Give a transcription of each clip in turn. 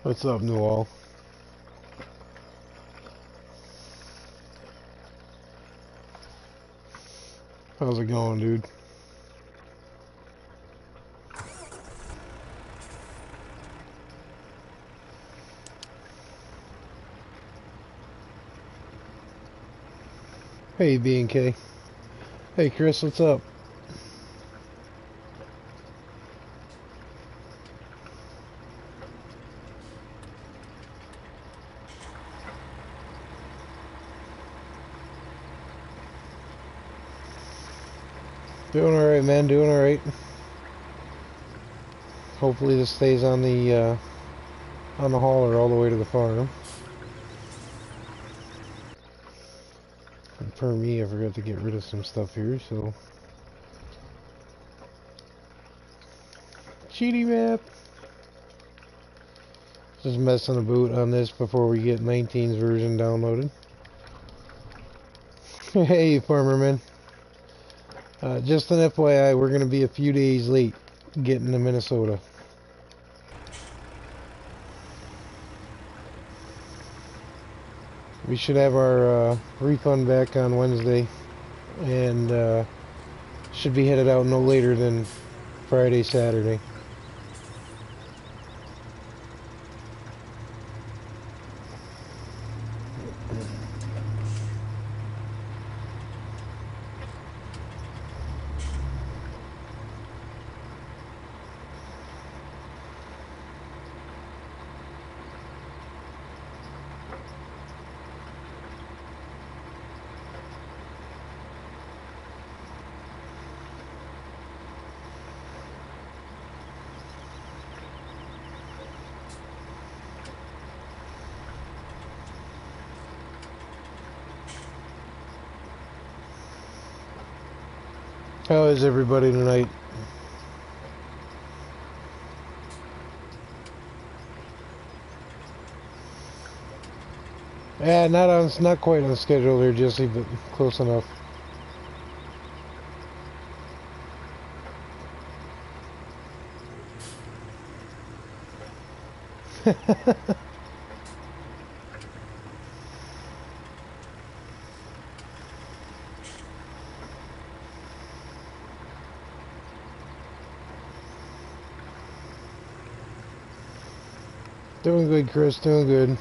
What's up, Newell? How's it going, dude? Hey, B&K. Hey, Chris, what's up? Doing alright, man, doing alright. Hopefully this stays on the hauler all the way to the farm. And for me, I forgot to get rid of some stuff here, so... Cheaty map! Just messing about on this before we get 19's version downloaded. Hey, Farmerman. Just an FYI, we're going to be a few days late getting to Minnesota. We should have our refund back on Wednesday, and should be headed out no later than Friday, Saturday. How is everybody tonight? Yeah, not quite on schedule there, Jesse, but close enough. Doing good, Chris, doing good.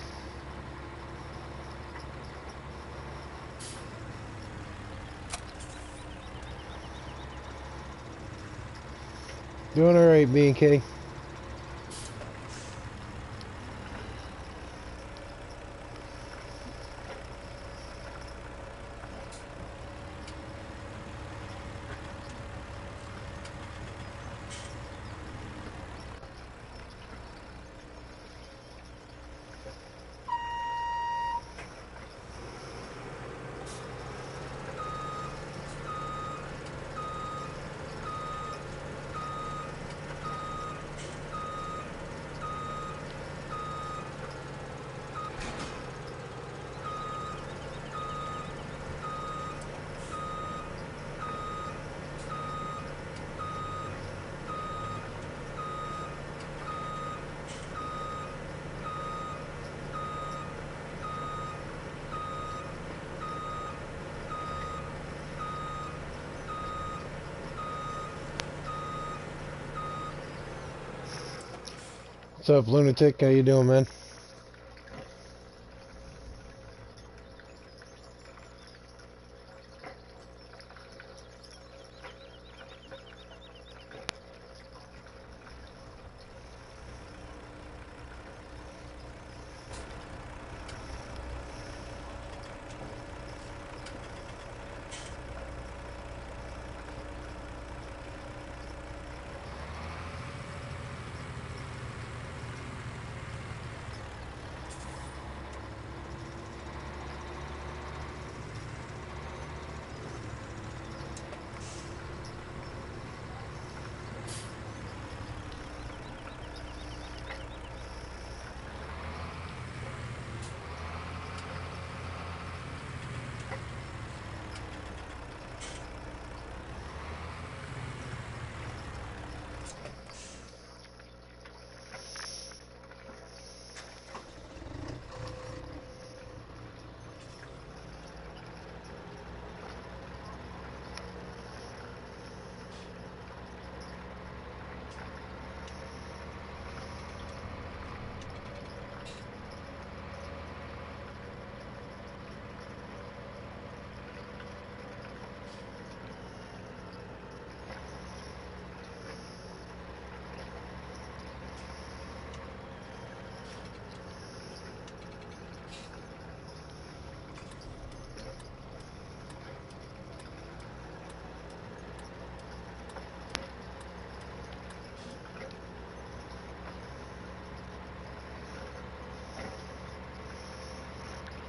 Doing alright, B&K. What's up, Lunatic? How you doing, man?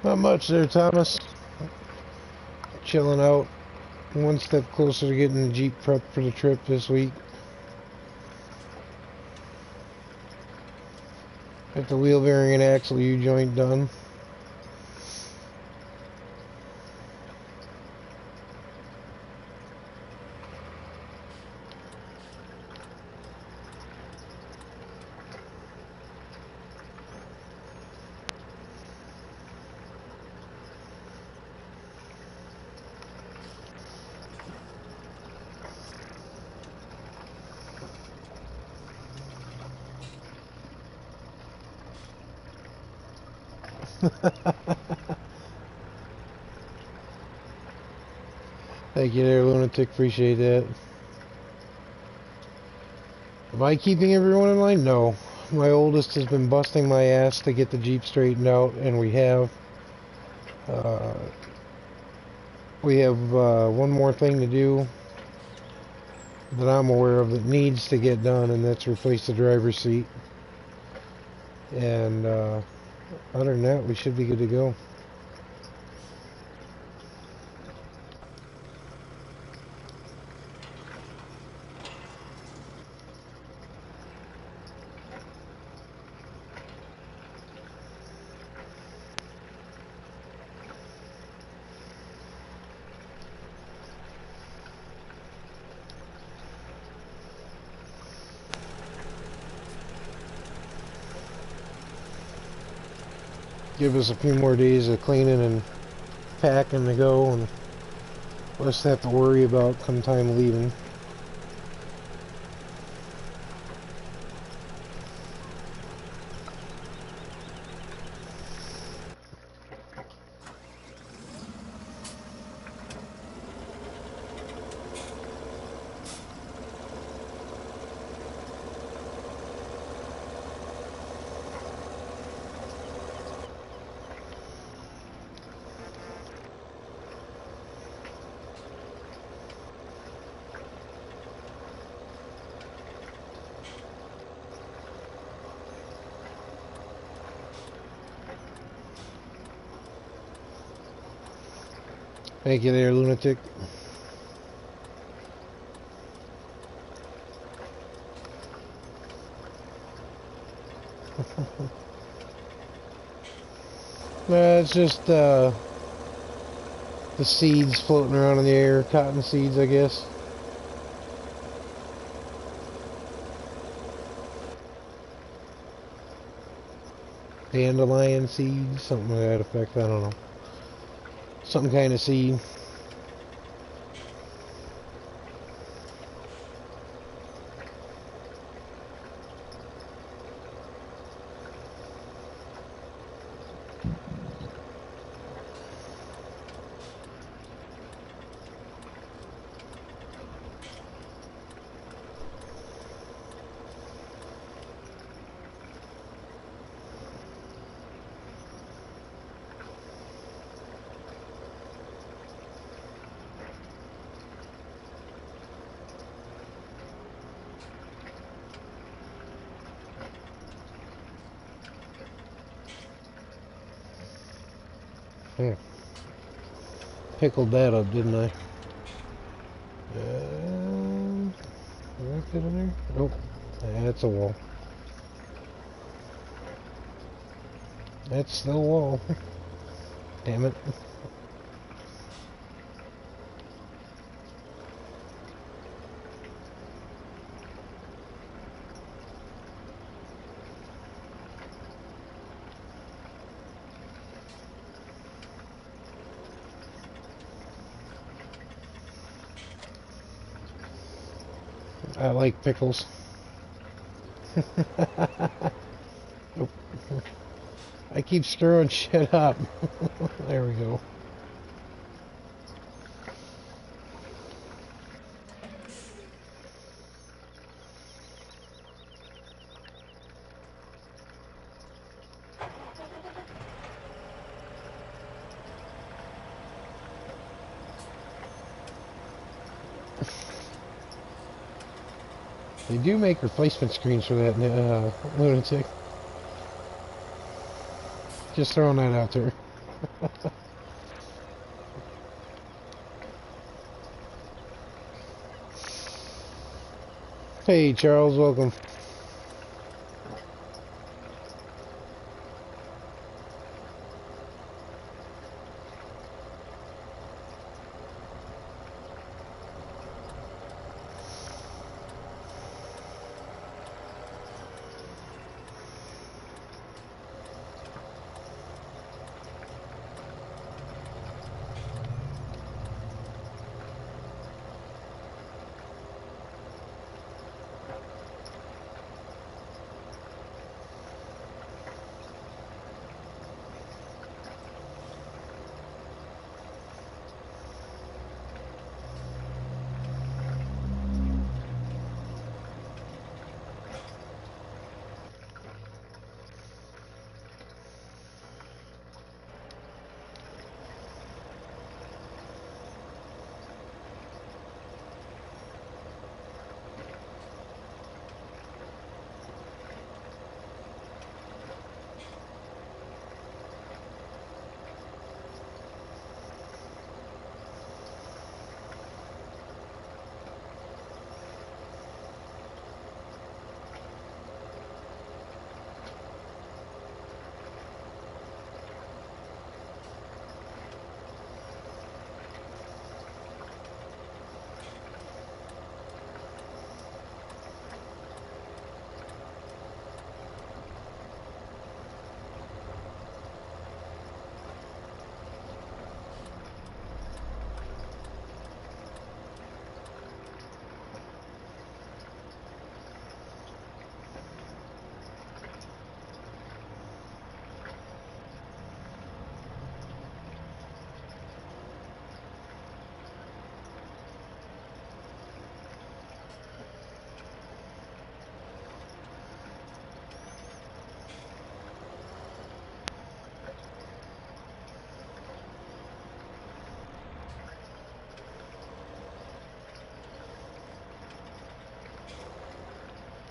Not much there, Thomas. Chilling out. One step closer to getting the Jeep prepped for the trip this week. Got the wheel bearing and axle U-joint done. Thank you there, Lunatic. Appreciate that. Am I keeping everyone in line? No. My oldest has been busting my ass to get the Jeep straightened out, and we have. Uh, one more thing to do that I'm aware of that needs to get done, and that's replace the driver's seat. And other than that, we should be good to go. Give us a few more days of cleaning and packing to go, and less to have to worry about come time leaving. Thank you there, Lunatic. It's just the seeds floating around in the air, cotton seeds, I guess. Dandelion seeds, something to that effect, I don't know. Some kind of seed. Pickled that up, didn't I? Did I fit in there? Nope. That's a wall. That's the wall. Damn it. I like pickles. Nope. I keep stirring shit up. There we go. They do make replacement screens for that Lunatic. Just throwing that out there. Hey, Charles, welcome.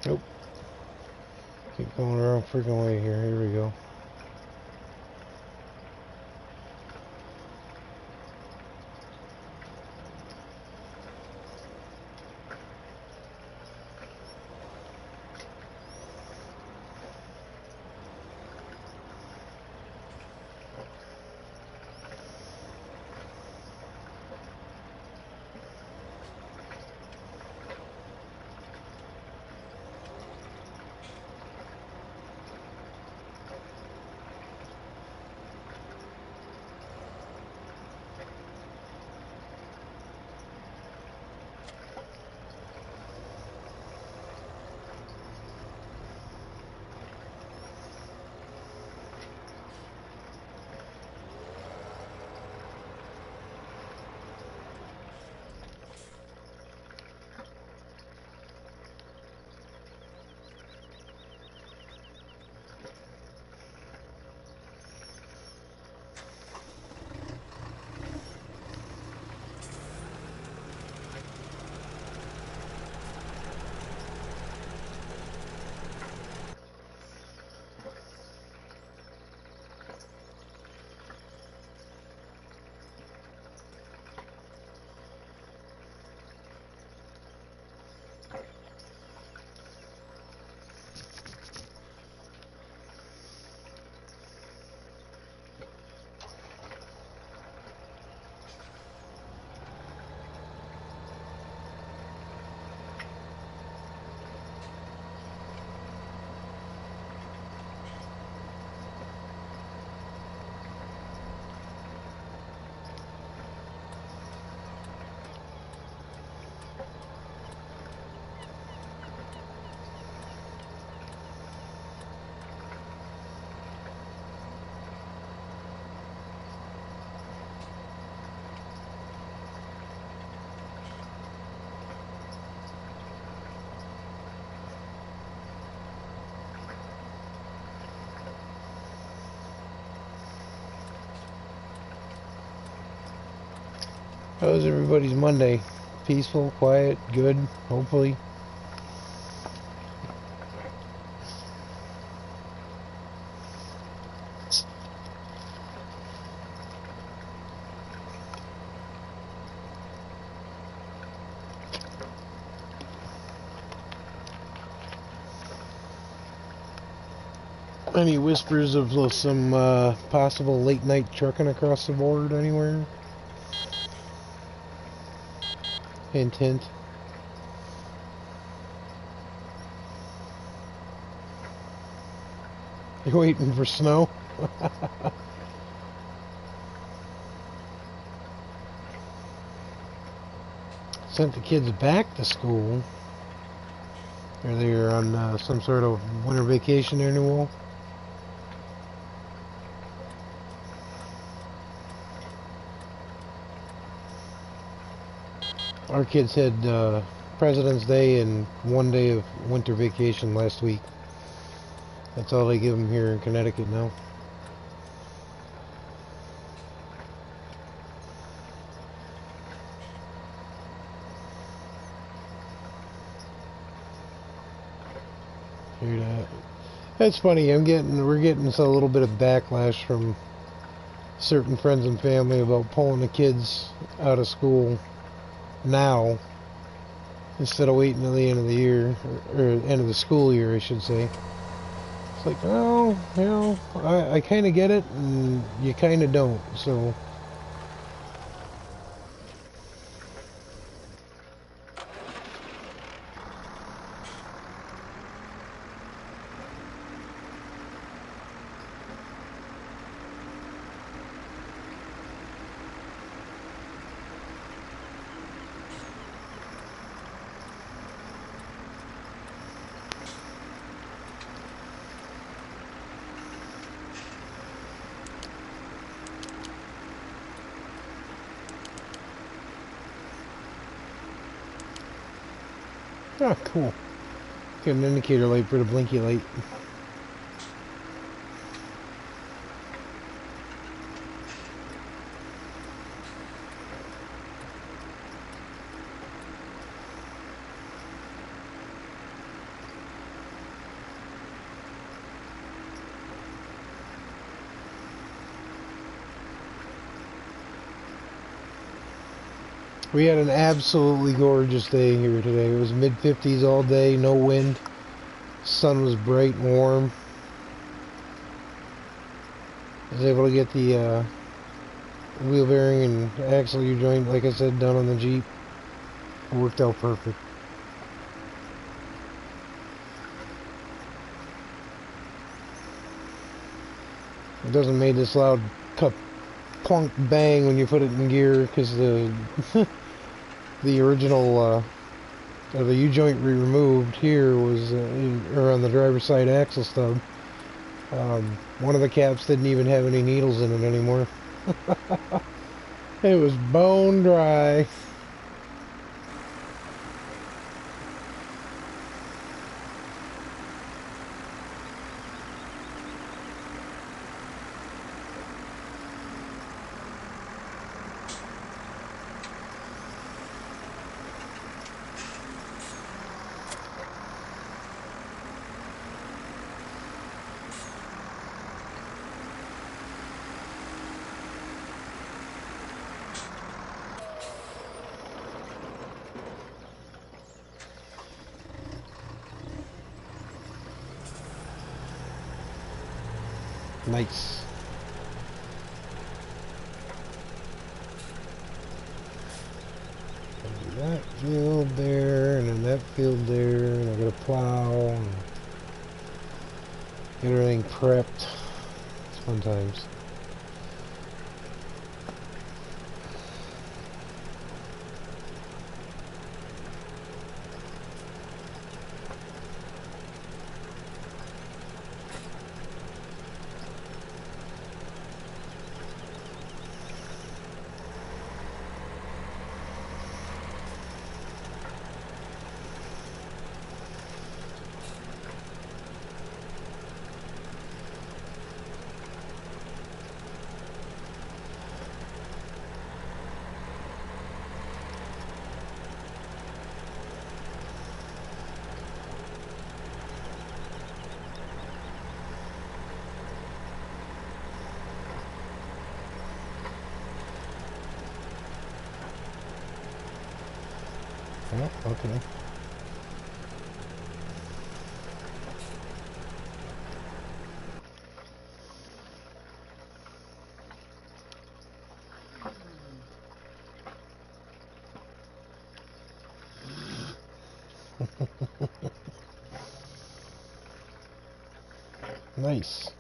Nope. Keep going the wrong freaking way here. Here we go. How's everybody's Monday? Peaceful, quiet, good, hopefully. Any whispers of some possible late night trucking across the board anywhere? Hint, hint. You're waiting for snow? Sent the kids back to school. Or they're on some sort of winter vacation there, Newell. Our kids had President's Day and 1 day of winter vacation last week. That's all they give them here in Connecticut now. Hear that? That's funny. We're getting a little bit of backlash from certain friends and family about pulling the kids out of school now instead of waiting till the end of the year, or end of the school year, I should say. It's like, oh, you know, I kind of get it, and you kind of don't. So. Oh, cool. Got an indicator light for the blinky light. We had an absolutely gorgeous day here today. It was mid-50s all day, no wind. Sun was bright and warm. I was able to get the wheel bearing and axle U-joint, like I said, done on the Jeep. It worked out perfect. It doesn't make this loud clunk bang when you put it in gear, because the the original or the U-joint we removed here was or on the driver's side axle stub. One of the caps didn't even have any needles in it anymore. It was bone dry. Nice. That field there, and then that field there, and I got to plow and get everything prepped. It's fun times. Oh, okay. Nice.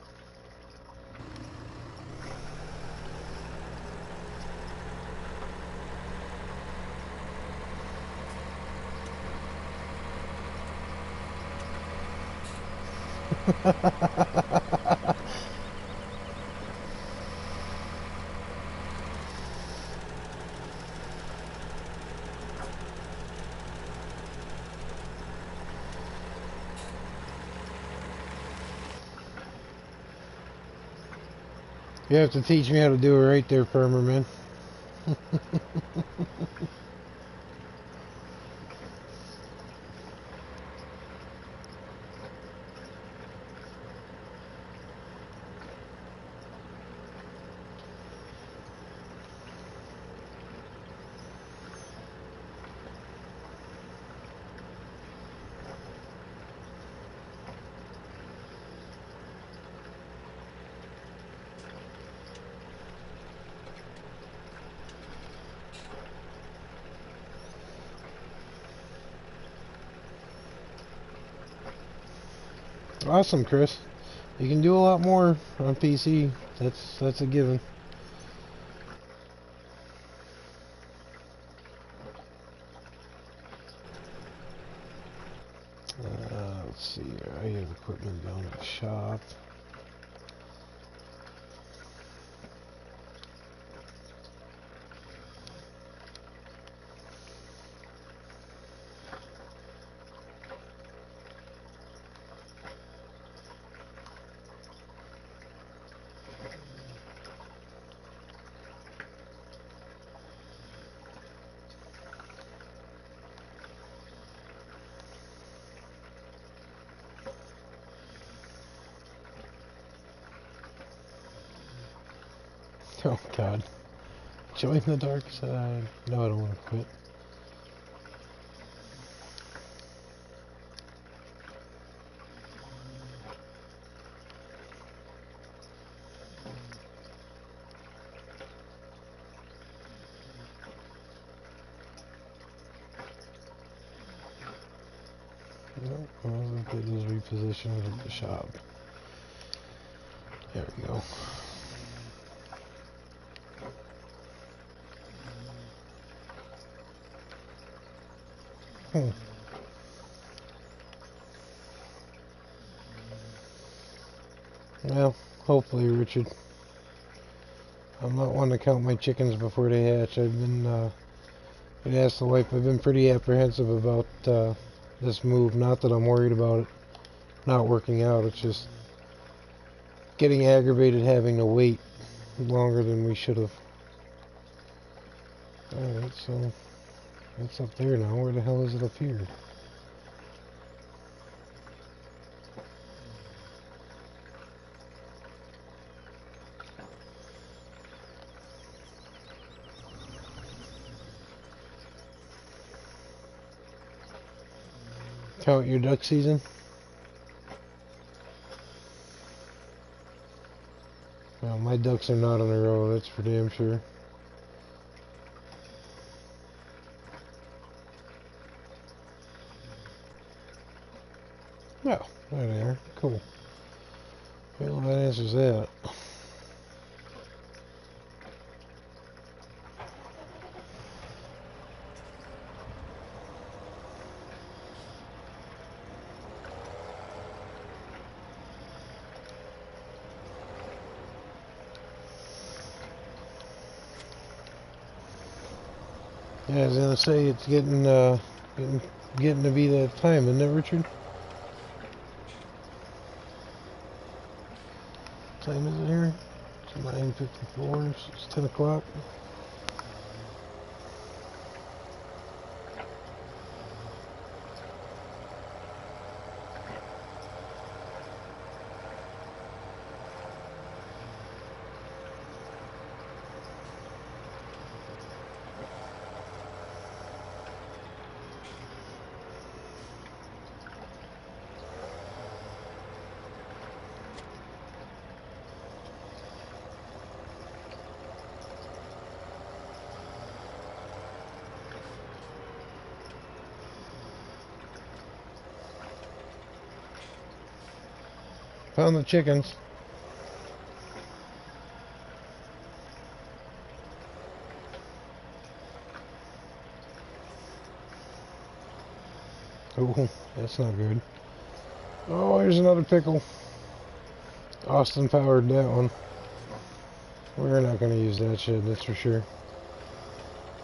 You have to teach me how to do it right there, Permer, man. Awesome, Chris. You can do a lot more on PC. That's a given. Let's see. I have equipment down at the shop. Oh God. Join the dark side. No, I don't want to quit. Nope, I'll get those repositioned at the shop. There we go. Well, hopefully, Richard. I'm not one to count my chickens before they hatch. I've been, I'd asked the wife, I've been pretty apprehensive about this move. Not that I'm worried about it not working out, it's just getting aggravated having to wait longer than we should have. Alright, so it's up there now. Where the hell is it up here? Count your duck season? Well, my ducks are not on the road, that's for damn sure. No, there they are. Cool. Well, that answers that. Yeah, I was gonna say it's getting to be that time, isn't it, Richard? What time is it here? It's 9:54. So it's 10 o'clock. Found the chickens. Oh, that's not good. Oh, here's another pickle. Austin powered that one. We're not going to use that shit, that's for sure.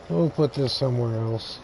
We'll put this somewhere else.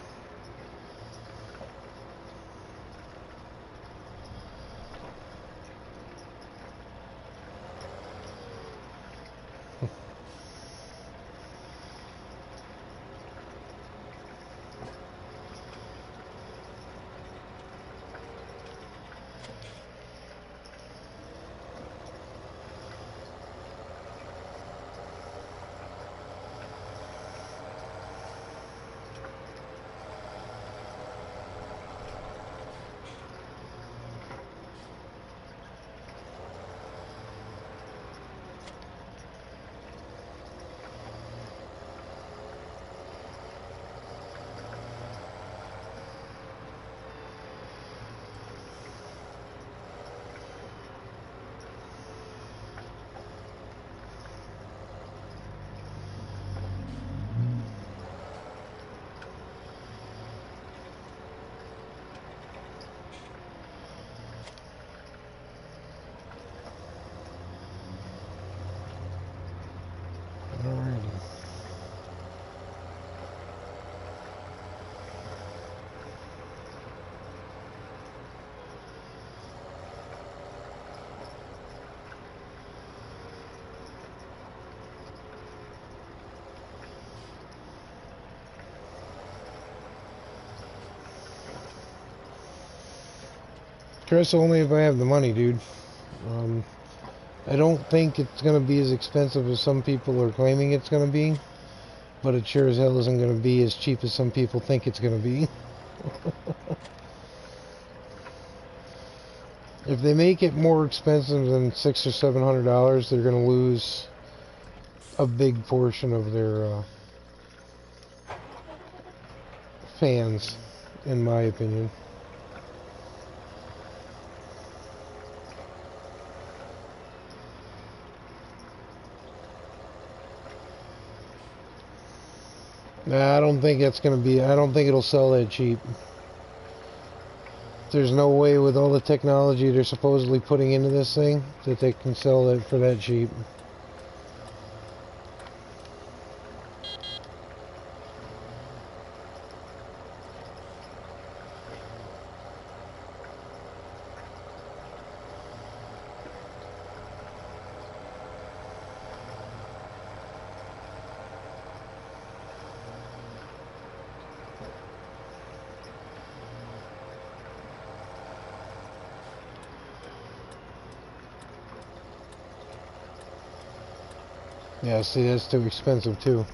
Chris, only if I have the money, dude. I don't think it's going to be as expensive as some people are claiming it's going to be, but it sure as hell isn't going to be as cheap as some people think it's going to be. If they make it more expensive than $600 or $700, they're going to lose a big portion of their fans, in my opinion. Nah, I don't think it's going to be, I don't think it'll sell that cheap. There's no way with all the technology they're supposedly putting into this thing that they can sell it for that cheap. Yeah, see, that's too expensive too.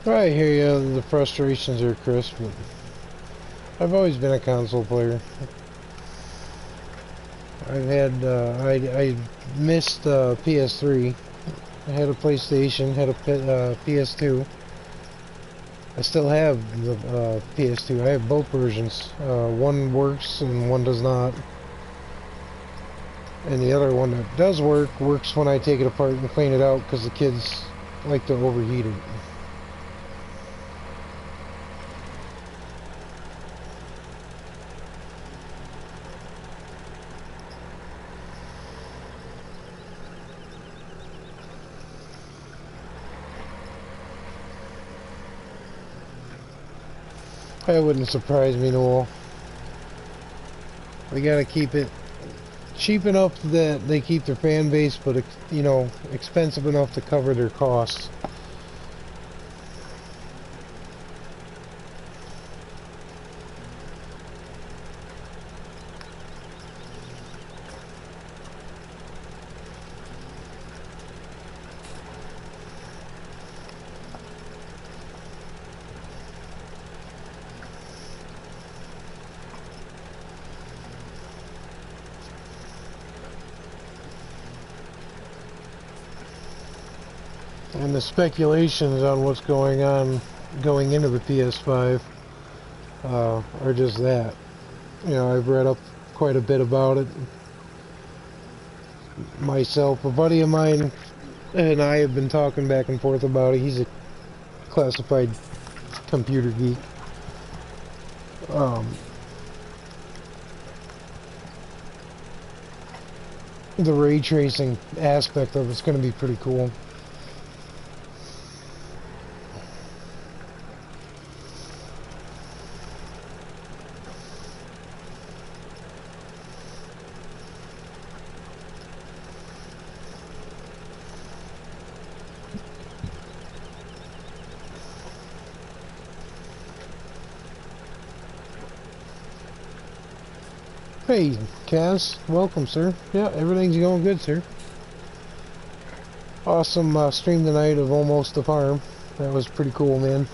I hear you, the frustrations are, Chris, but I've always been a console player. I've had, I missed PS3. I had a PlayStation, had a PS2. I still have the PS2. I have both versions. One works and one does not. And the other one that does work, works when I take it apart and clean it out because the kids like to overheat it. That wouldn't surprise me, Noel. They gotta keep it cheap enough that they keep their fan base, but, you know, expensive enough to cover their costs. And the speculations on what's going on going into the PS5 are just that. You know, I've read up quite a bit about it myself. A buddy of mine and I have been talking back and forth about it. He's a classified computer geek. The ray tracing aspect of it's going to be pretty cool. Hey, Kaz, welcome, sir. Yeah, everything's going good, sir. Awesome stream tonight of Almost the Farm. That was pretty cool, man.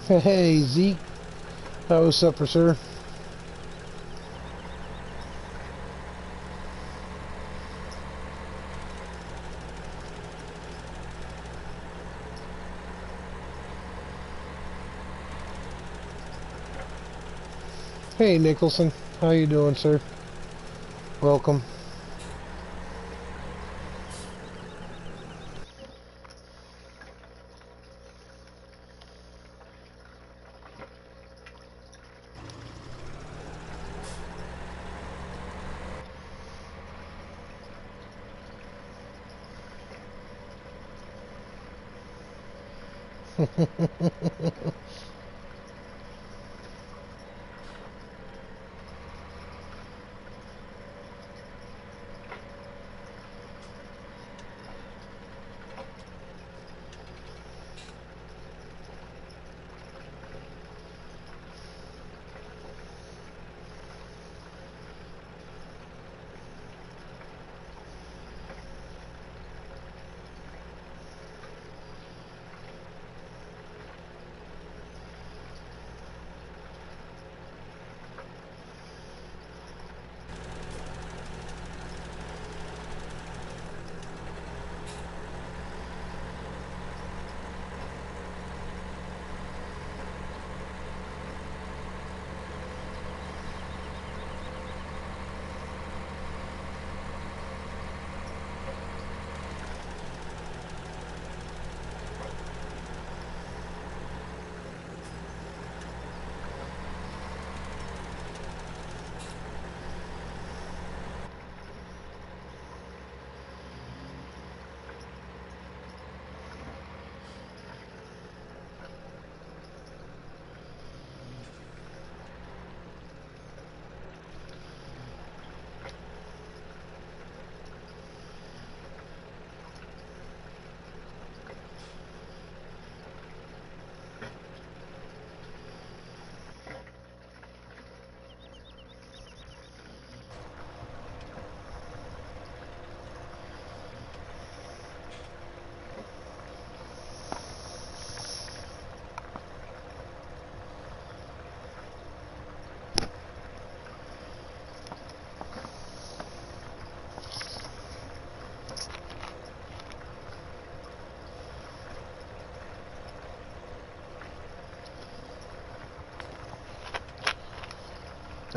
Hey, Zeke. How was supper, sir? Hey, Nicholson. How you doing, sir? Welcome.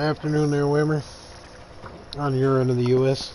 Afternoon there, Wimmer. On your end of the U.S.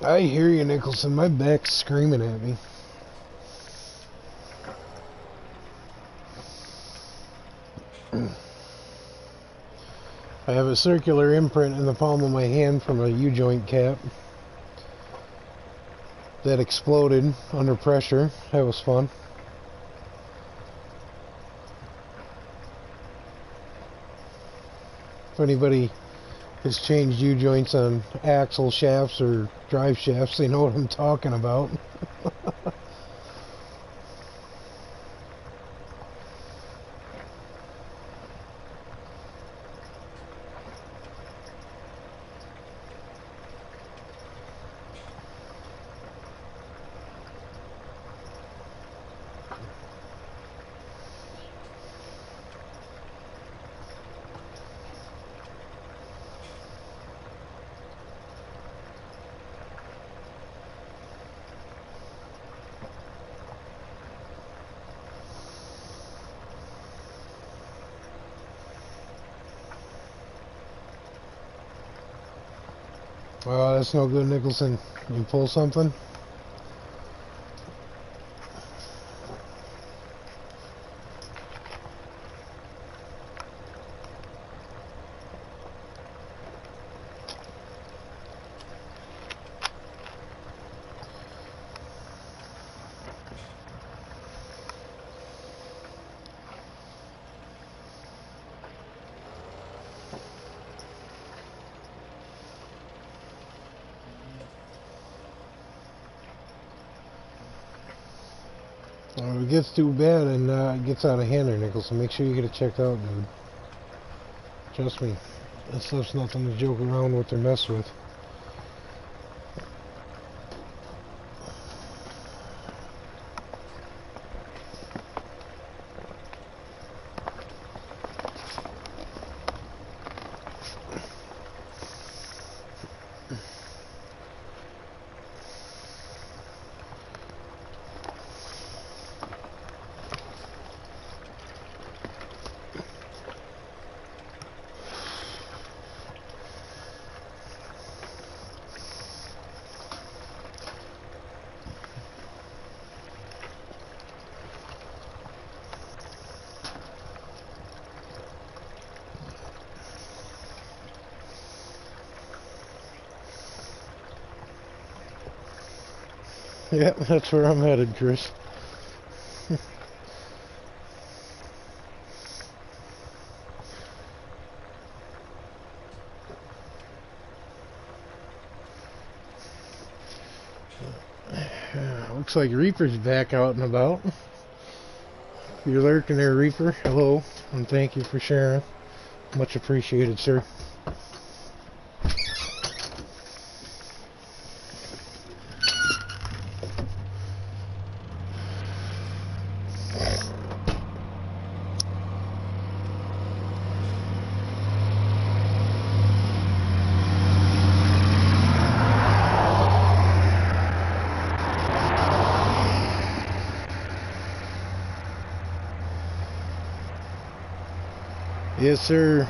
I hear you, Nicholson. My back's screaming at me. I have a circular imprint in the palm of my hand from a U-joint cap that exploded under pressure. That was fun. If anybody has changed U-joints on axle shafts or drive shafts, they know what I'm talking about. Well, that's no good, Nicholson. You pull something? If it gets too bad and it gets out of hand there, Nicholson, make sure you get it checked out, dude. Trust me, that stuff's nothing to joke around with or mess with. Yeah, that's where I'm headed, Chris. Looks like Reaper's back out and about. If you're lurking there, Reaper, hello, and thank you for sharing. Much appreciated, sir. Yes, sir.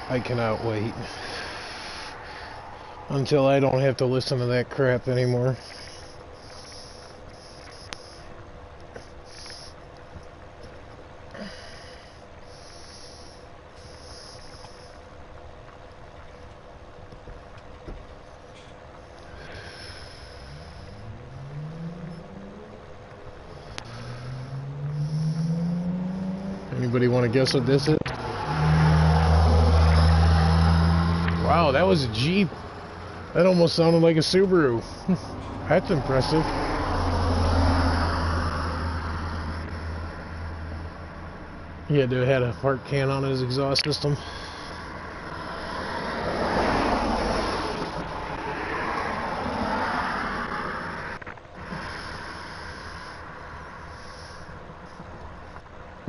I cannot wait. until I don't have to listen to that crap anymore. Anybody want to guess what this is? Wow, that was a Jeep. That almost sounded like a Subaru. That's impressive. He had to have had a fart can on his exhaust system.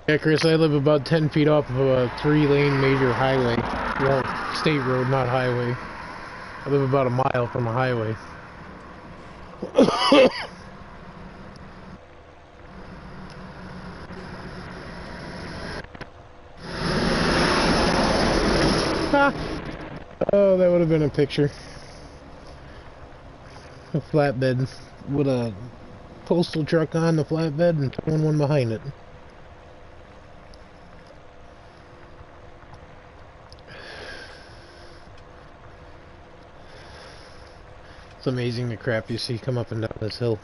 Yeah, Chris, I live about 10 feet off of a 3-lane major highway. Well, state road, not highway. I live about a mile from a highway. Oh, that would have been a picture. A flatbed with a postal truck on the flatbed and towing one behind it. It's amazing the crap you see come up and down this hill.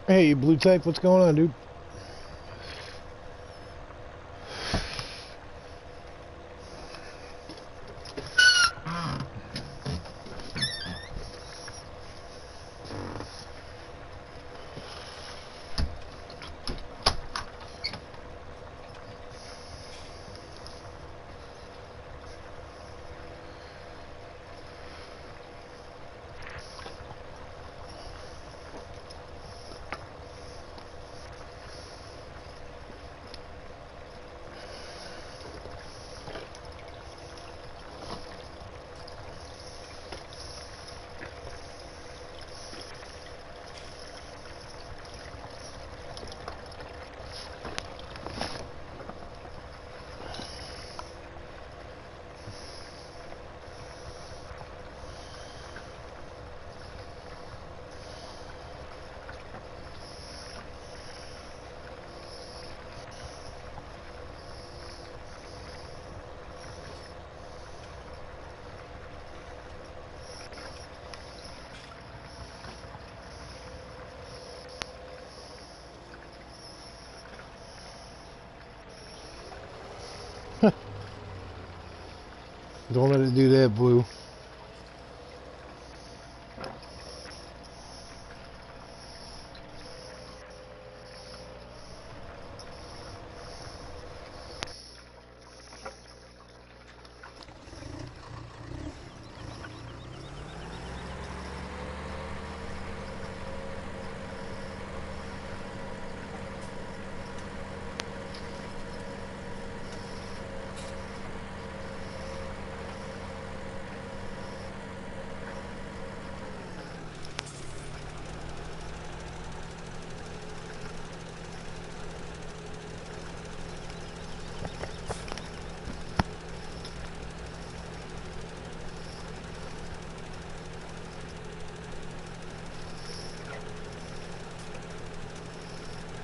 Hey, Blue Type, what's going on, dude? Don't let it do that, Blue.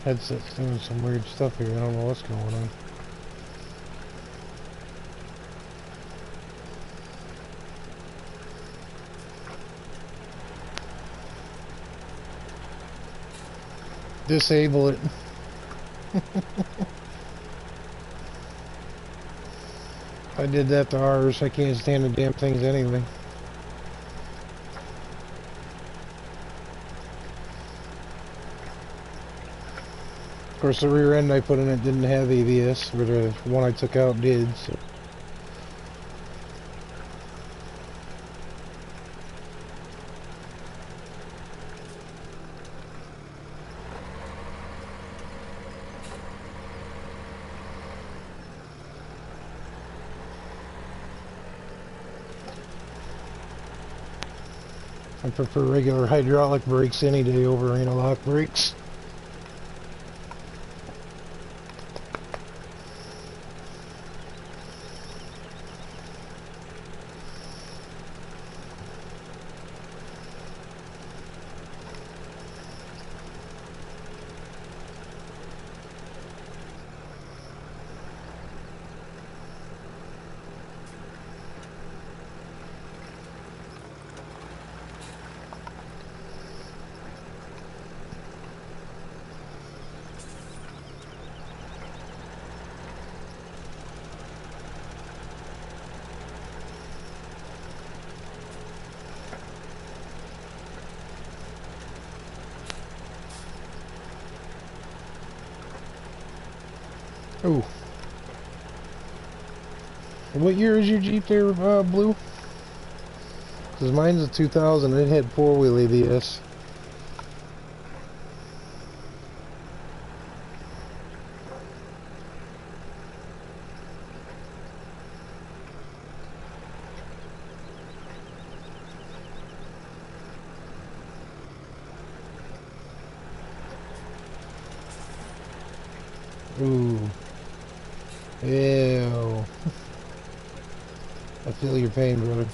Headset's doing some weird stuff here. I don't know what's going on. Disable it. I did that to ours. I can't stand the damn things anyway. Of course, the rear end I put in it didn't have ABS, where the one I took out did. So. I prefer regular hydraulic brakes any day over anti-lock brakes. Ooh. What year is your Jeep there, Blue? Because mine's a 2000, it had four-wheel ABS. Ooh. Ew. I feel your pain, brother.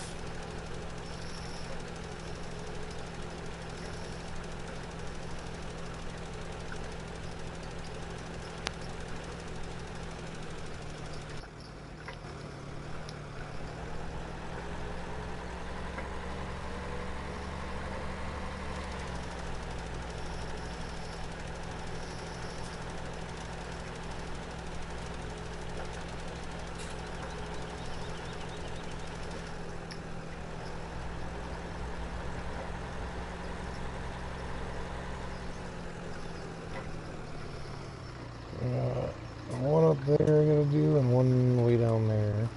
One up there I gotta do, and one way down there.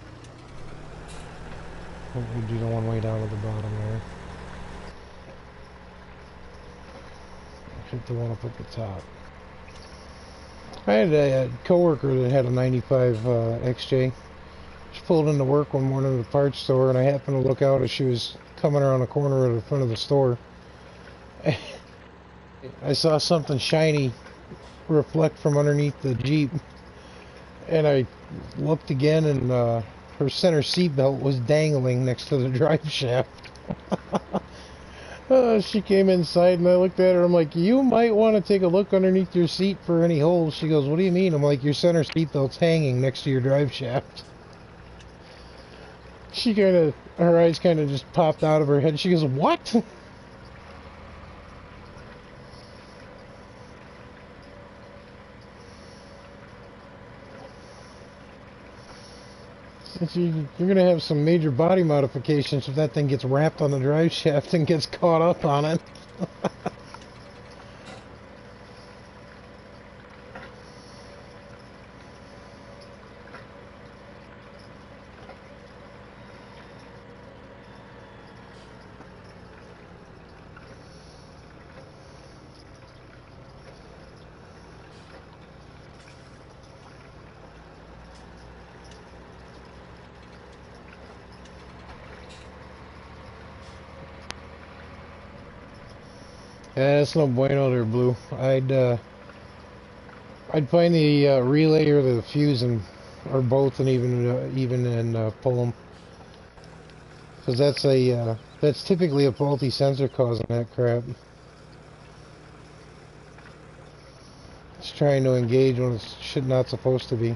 We do the one way down at the bottom there. Hit the one up at the top. I had a coworker that had a 95 XJ. She pulled into work one morning at the parts store, and I happened to look out as she was coming around the corner of the front of the store. I saw something shiny reflect from underneath the Jeep, and I looked again, and her center seat belt was dangling next to the drive shaft. She came inside, and I looked at her. I'm like, you might want to take a look underneath your seat for any holes. She goes, what do you mean? I'm like, your center seat belt's hanging next to your drive shaft. She her eyes kind of just popped out of her head. She goes, what? You're going to have some major body modifications if that thing gets wrapped on the drive shaft and gets caught up on it. Yeah, that's no bueno there, Blue. I'd find the relay or the fuse or both, and even pull them, because that's typically a faulty sensor causing that crap. It's trying to engage when it's not supposed to be.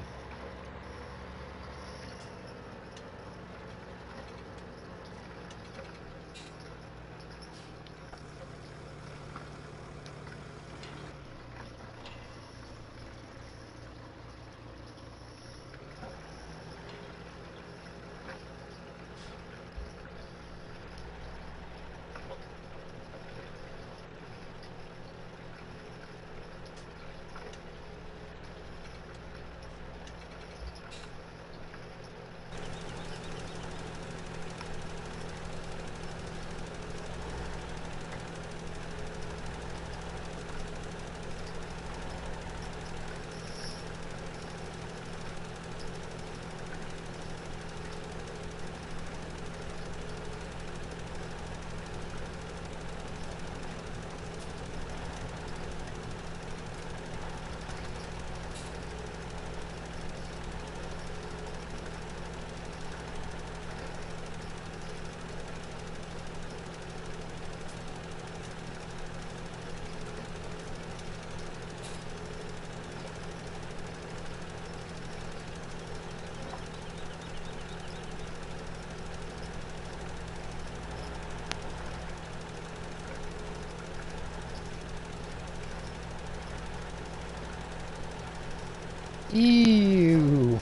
Ew.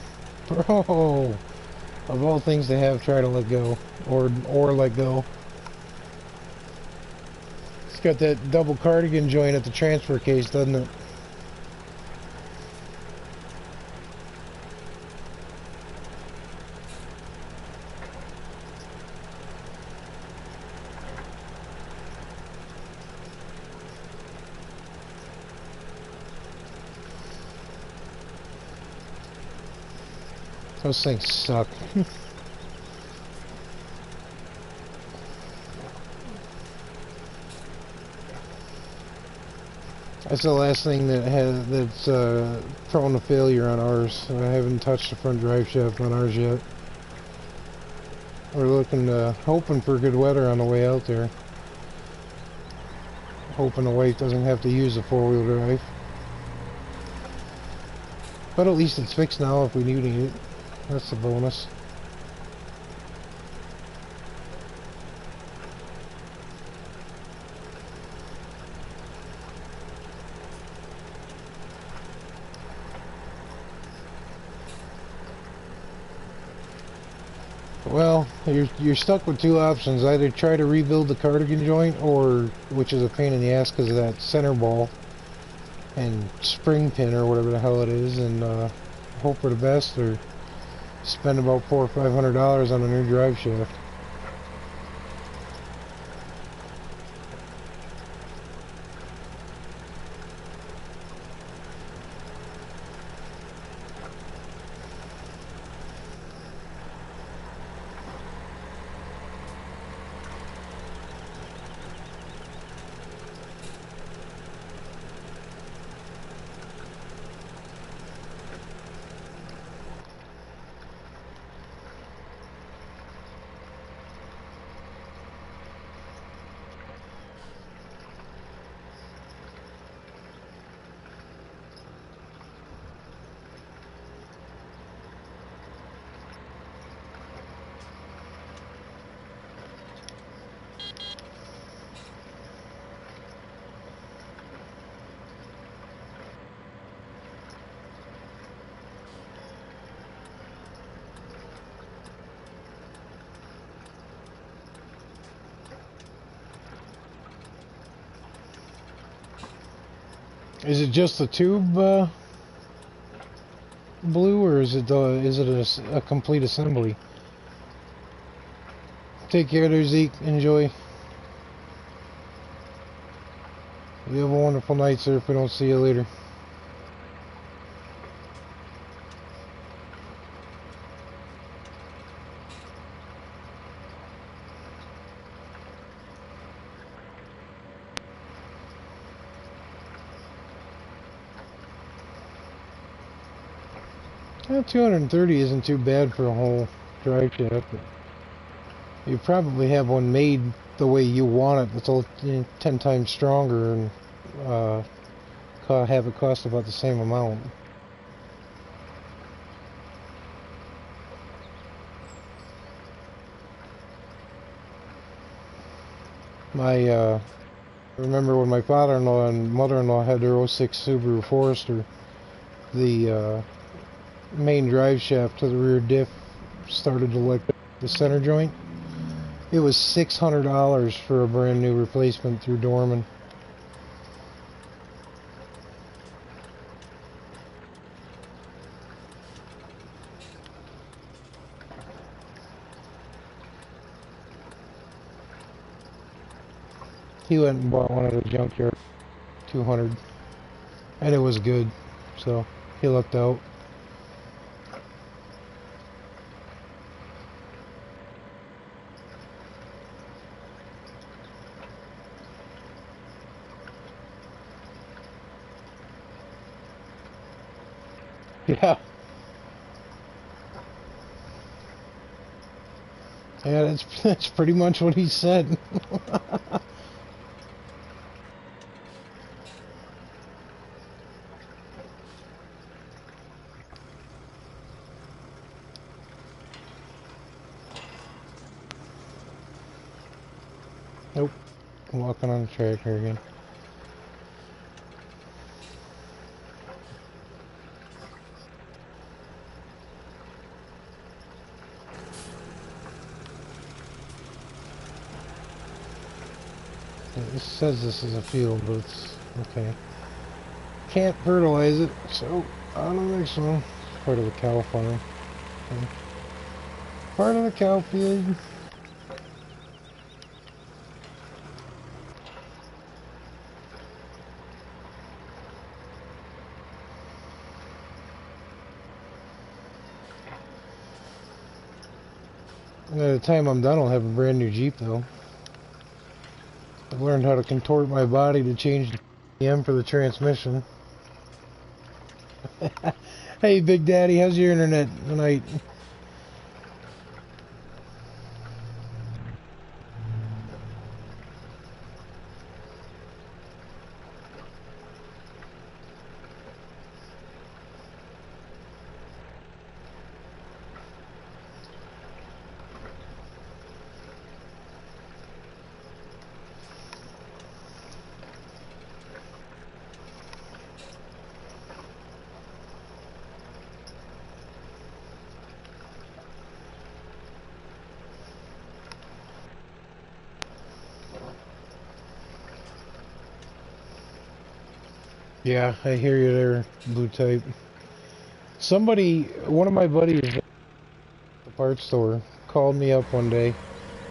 Bro. Of all things to have, try to let go. Or let go. It's got that double cardigan joint at the transfer case, doesn't it? Those things suck. That's the last thing that's prone to failure on ours. I haven't touched the front drive shaft on ours yet. We're hoping for good weather on the way out there. Hoping the wife doesn't have to use the four-wheel drive. But at least it's fixed now if we need it. That's a bonus. Well, you're stuck with two options. Either try to rebuild the cardigan joint, or, which is a pain in the ass because of that center ball and spring pin or whatever the hell it is, and hope for the best, or spend about $400 or $500 on a new drive shaft. Is it just the tube blue, or is it a complete assembly? Take care there, Zeke. Enjoy. You have a wonderful night, sir, if we don't see you later. Well, 230 isn't too bad for a whole drive shaft. You probably have one made the way you want it, that's all 10 times stronger, and have it cost about the same amount. I remember when my father-in-law and mother-in-law had their '06 Subaru Forester, the main drive shaft to the rear diff started to lick the center joint. It was $600 for a brand new replacement through Dorman. He went and bought one at a junkyard, 200, and it was good, so he lucked out. Yeah. Yeah, that's pretty much what he said. Nope. I'm walking on the track here again. It says this is a field, but it's okay. Can't fertilize it, so I don't think so. It's part of the cow farm. Okay. Part of the cow field. By the time I'm done, I'll have a brand new Jeep, though. I've learned how to contort my body to change the PM for the transmission. Hey, Big Daddy, how's your internet tonight? Yeah, I hear you there, Blue Type. Somebody, one of my buddies at the parts store, called me up one day.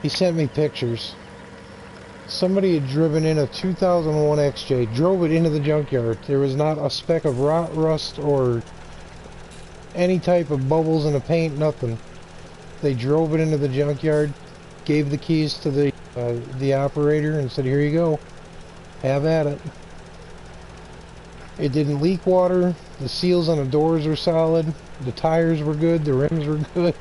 He sent me pictures. Somebody had driven in a 2001 XJ, drove it into the junkyard. There was not a speck of rot, rust, or any type of bubbles in the paint, nothing. They drove it into the junkyard, gave the keys to the operator, and said, "Here you go. Have at it." It didn't leak water. The seals on the doors were solid. The tires were good. The rims were good.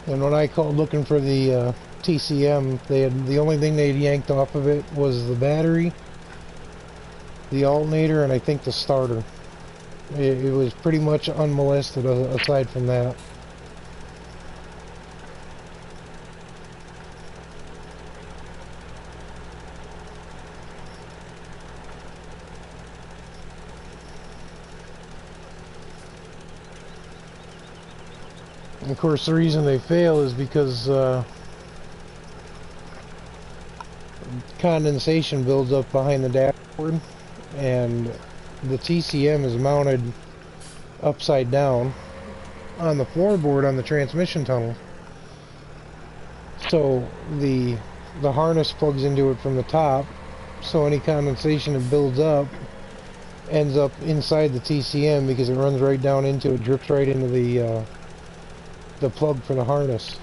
And when I called looking for the TCM, the only thing they'd yanked off of it was the battery, the alternator, and I think the starter. It was pretty much unmolested aside from that. And of course, the reason they fail is because condensation builds up behind the dashboard, and the TCM is mounted upside down on the floorboard on the transmission tunnel. So the harness plugs into it from the top, so any condensation that builds up ends up inside the TCM because it runs right down into it, drips right into the plug for the harness.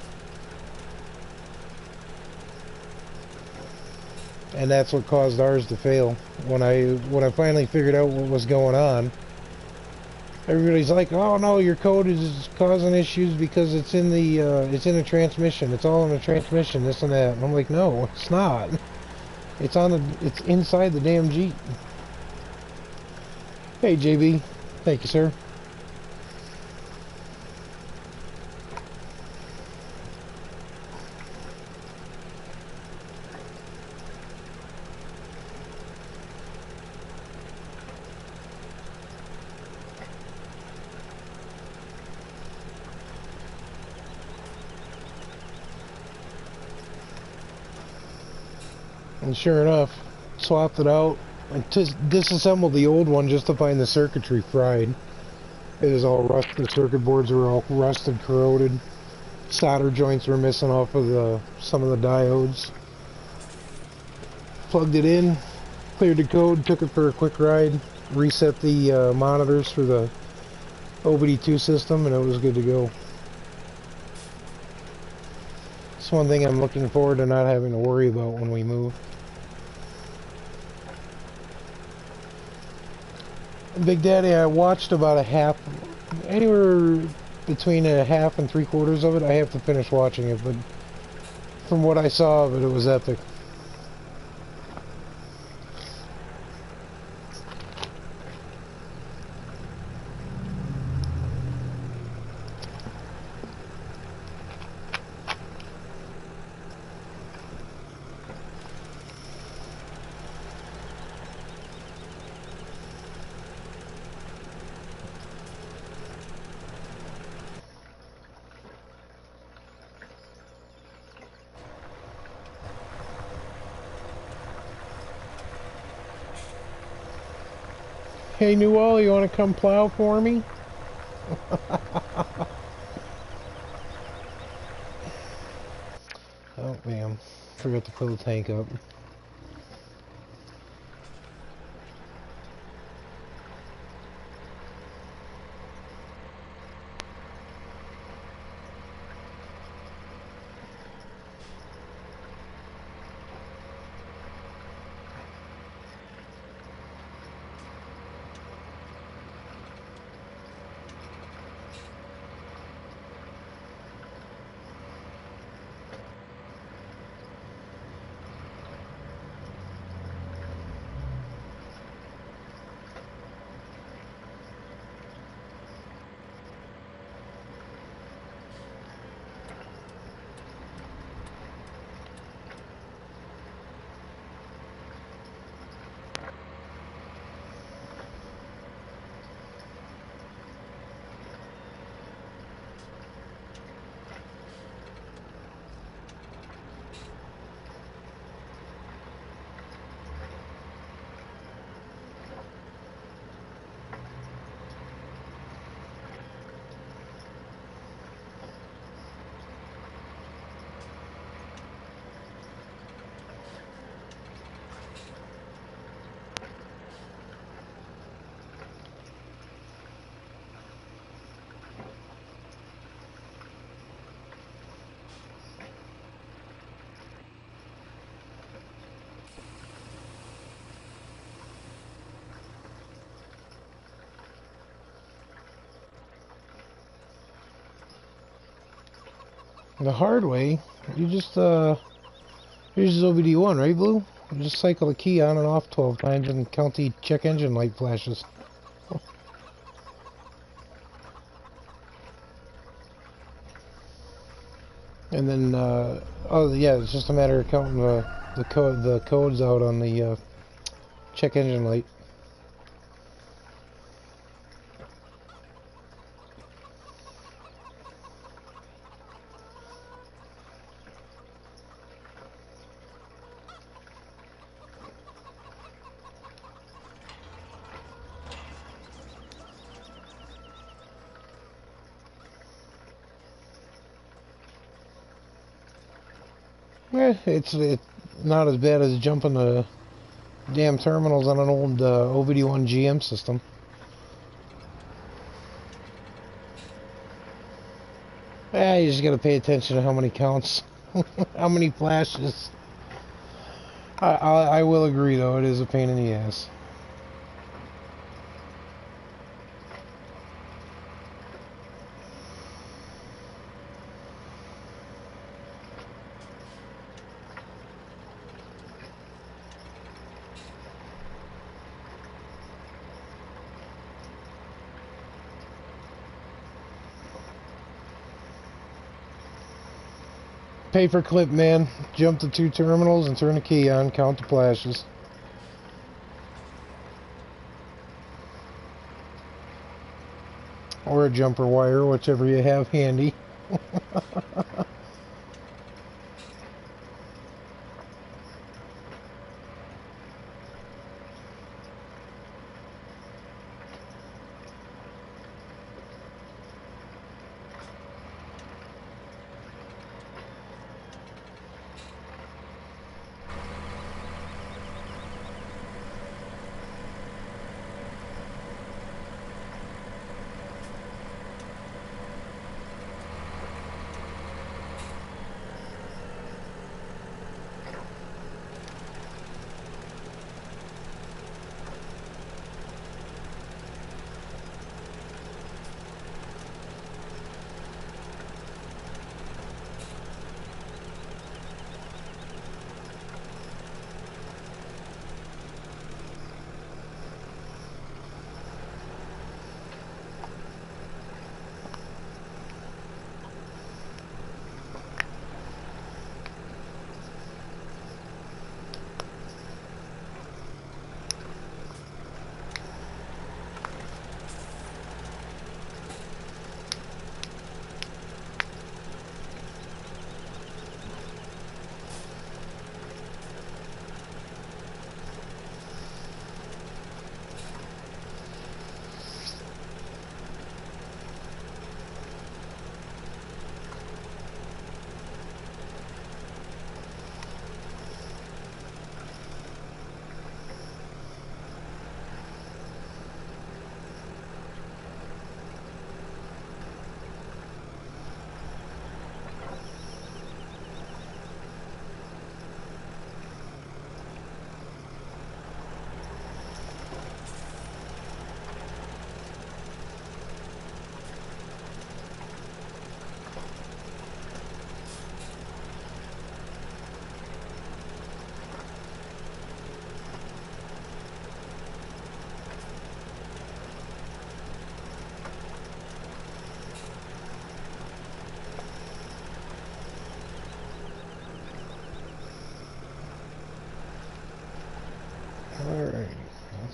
And that's what caused ours to fail. When I finally figured out what was going on, everybody's like, "Oh no, your code is causing issues because it's in the transmission. It's all in the transmission, this and that." And I'm like, "No, it's not. It's inside the damn Jeep." Hey JB, thank you, sir. And sure enough, swapped it out and disassembled the old one just to find the circuitry fried. It was all rusted. The circuit boards were all rusted, corroded. Solder joints were missing off of some of the diodes. Plugged it in, cleared the code, took it for a quick ride, reset the monitors for the OBD2 system, and it was good to go. It's one thing I'm looking forward to not having to worry about when we move. Big Daddy, I watched about anywhere between a half and 3/4 of it. I have to finish watching it, but from what I saw of it, it was epic. Hey, Newell, you want to come plow for me? Oh, man. Forgot to fill the tank up. The hard way, you just, here's OBD1, right, Blue? You just cycle the key on and off 12 times and count the check engine light flashes. And then, oh yeah, it's just a matter of counting the codes out on the check engine light. It's not as bad as jumping the damn terminals on an old OBD1 GM system. You just gotta pay attention to how many counts, how many flashes. I will agree though, it is a pain in the ass. Paperclip, man. Jump the 2 terminals and turn the key on, count the flashes. Or a jumper wire, whichever you have handy.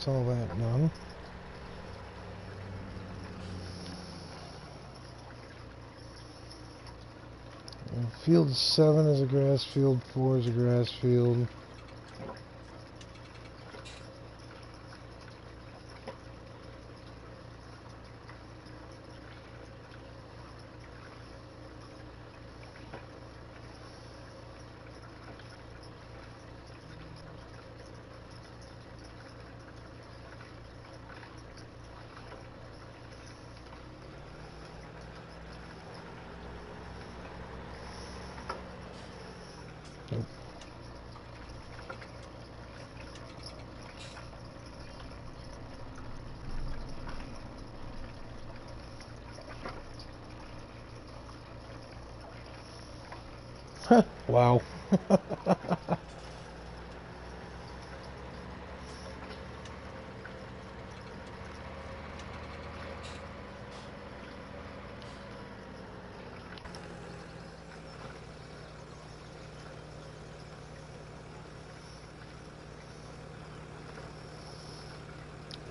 That's all that done. And field 7 is a grass field, 4 is a grass field. Wow.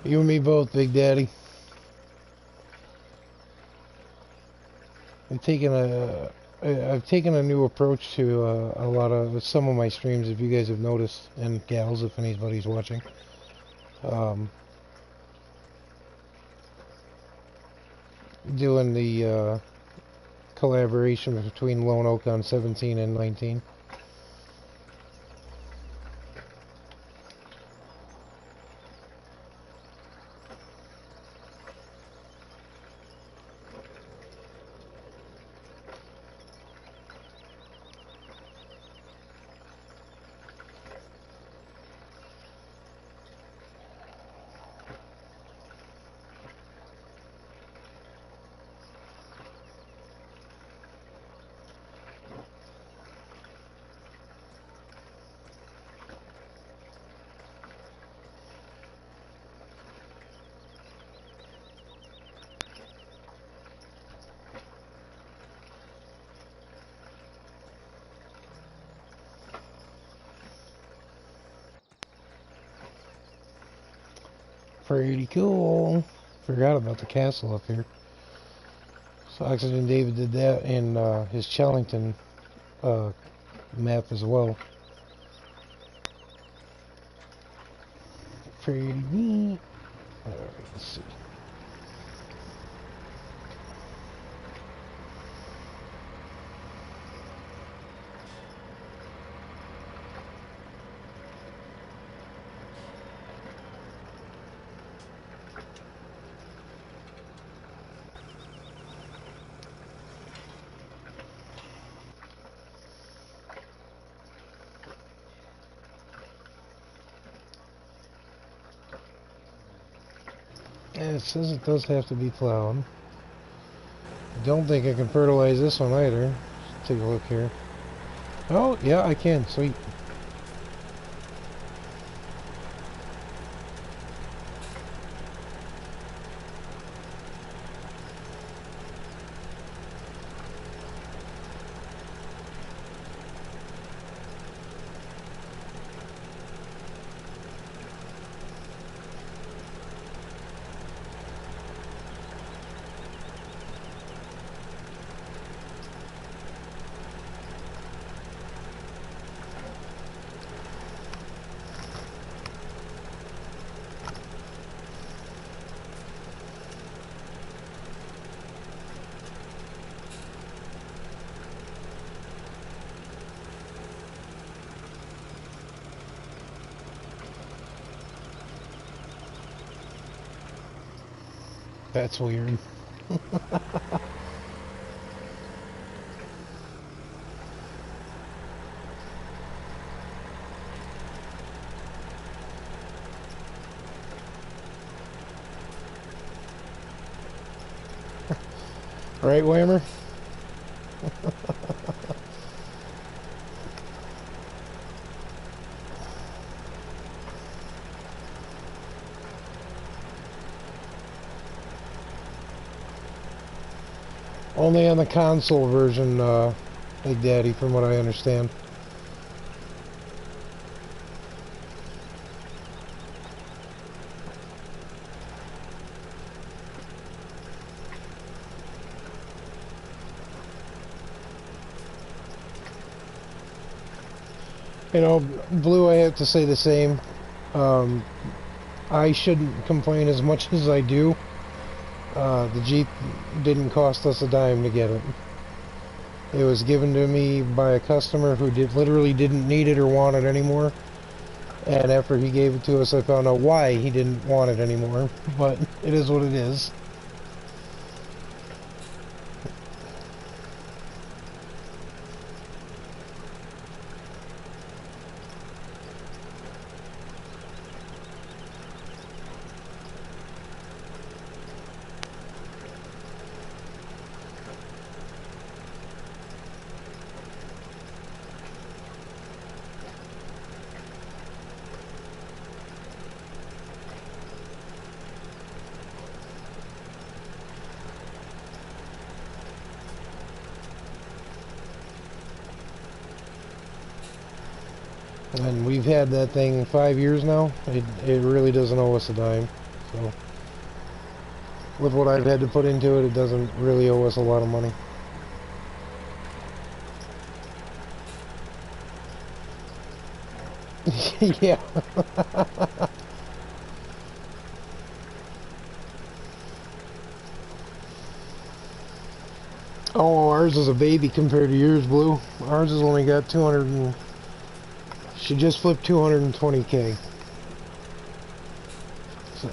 You and me both, Big Daddy. I've taken a new approach to a lot of some of my streams, if you guys have noticed, and gals, if anybody's watching. Doing the collaboration between Lone Oak on 17 and 19. Pretty cool. Forgot about the castle up here. So Oxygen David did that in his Chellington map as well. Pretty neat. Alright, let's see. And it says it does have to be plowed. Don't think I can fertilize this one either. Let's take a look here. Oh, yeah, I can. Sweet. That's weird. Right, Whammer? Only on the console version, Big Daddy, from what I understand. You know, Blue, I have to say the same. Um, I shouldn't complain as much as I do. The Jeep didn't cost us a dime to get it. It was given to me by a customer who literally didn't need it or want it anymore. And after he gave it to us, I found out why he didn't want it anymore. But it is what it is. And we've had that thing 5 years now. It really doesn't owe us a dime. So with what I've had to put into it, it doesn't really owe us a lot of money. Yeah. Oh, ours is a baby compared to yours, Blue. Ours has only got 200 and... She just flipped 220K. So,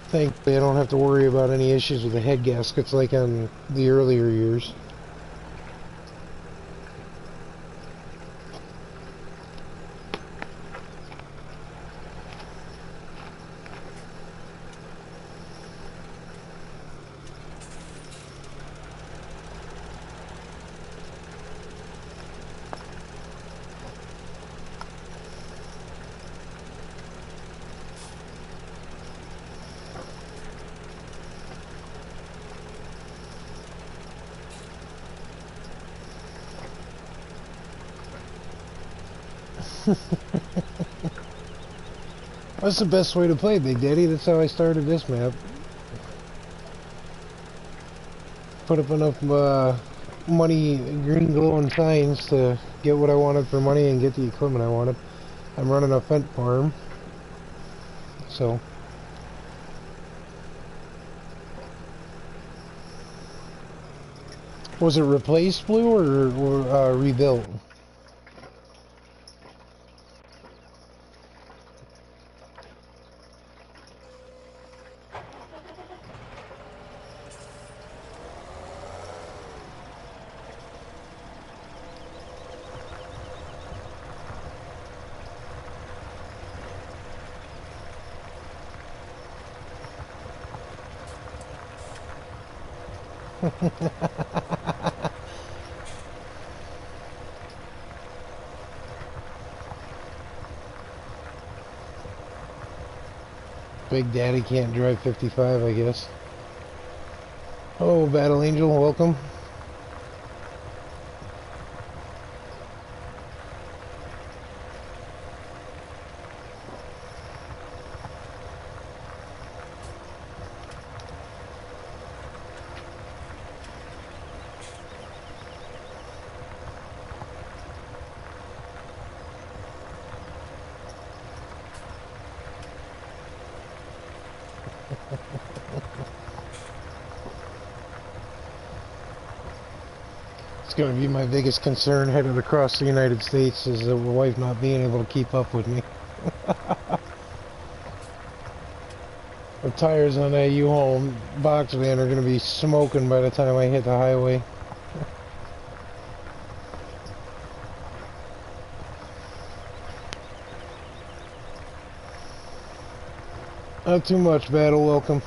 thankfully I don't have to worry about any issues with the head gaskets like on the earlier years. That's the best way to play, Big Daddy. That's how I started this map. Put up enough money, green glowing signs to get what I wanted for money and get the equipment I wanted. I'm running a Fent farm, so... Was it replaced, Blue, or rebuilt? Big Daddy can't drive 55, I guess. Oh, Battle Angel, welcome. It's going to be my biggest concern headed across the United States is the wife not being able to keep up with me. The tires on that U-Haul box van are going to be smoking by the time I hit the highway. Not too much, Battle, welcome.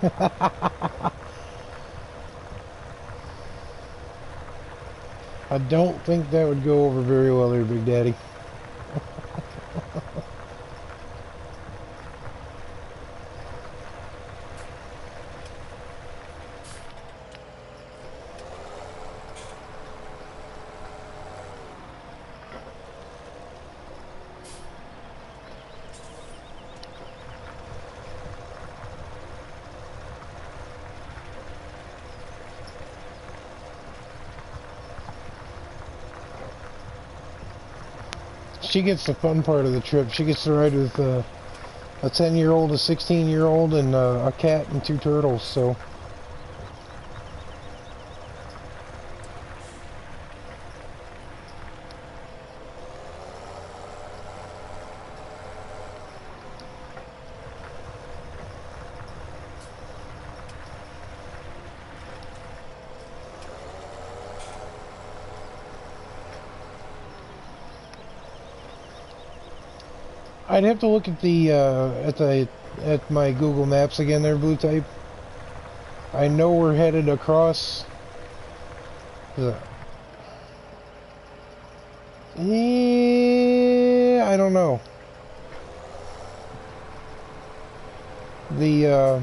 I don't think that would go over very well there, Big Daddy. She gets the fun part of the trip. She gets to ride with a 10-year-old, a 16-year-old, and a cat and 2 turtles, so... I'd have to look at at my Google Maps again there, Blue Type. I know we're headed across the... Yeah, I don't know. The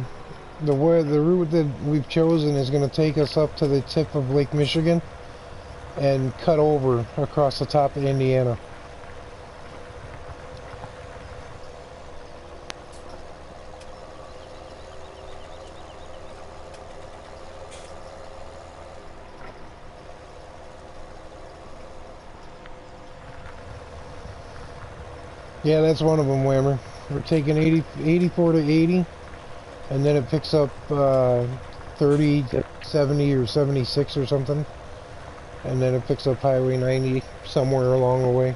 route that we've chosen is going to take us up to the tip of Lake Michigan and cut over across the top of Indiana. Yeah, that's one of them, Whammer. We're taking 84 to 80, and then it picks up 30 to 70 or 76 or something, and then it picks up Highway 90 somewhere along the way.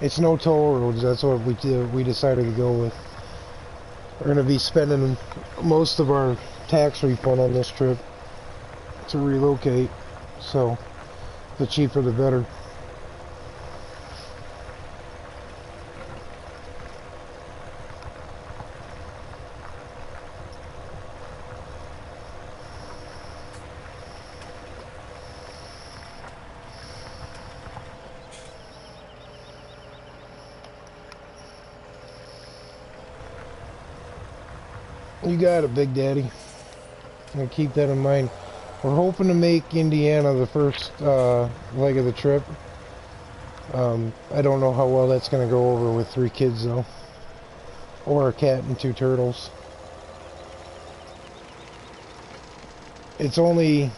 It's no toll roads. That's what we decided to go with. We're going to be spending most of our tax refund on this trip to relocate, so the cheaper the better. You got it, Big Daddy. And keep that in mind. We're hoping to make Indiana the first leg of the trip. I don't know how well that's going to go over with 3 kids, though. Or a cat and 2 turtles. It's only...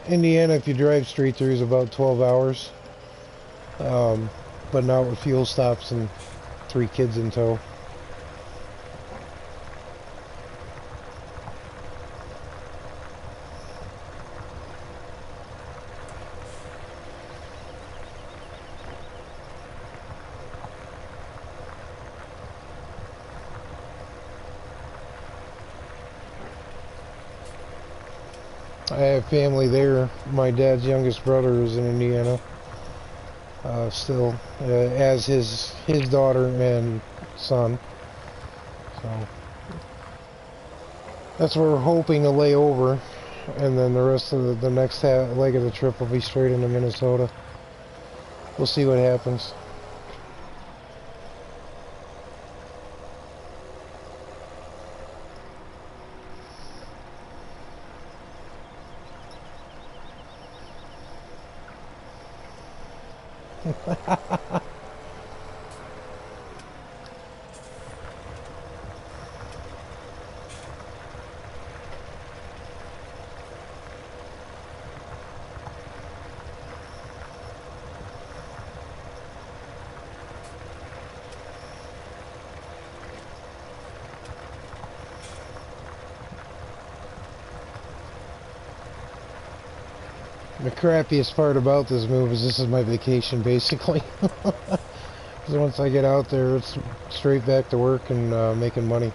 Indiana, if you drive straight through, is about 12 hours. But not with fuel stops and 3 kids in tow. I have family there. My dad's youngest brother is in Indiana. Still, as his daughter and son. So that's where we're hoping to lay over, and then the rest of the next leg of the trip will be straight into Minnesota. We'll see what happens. The crappiest part about this move is this is my vacation, basically. Because once I get out there, it's straight back to work and making money.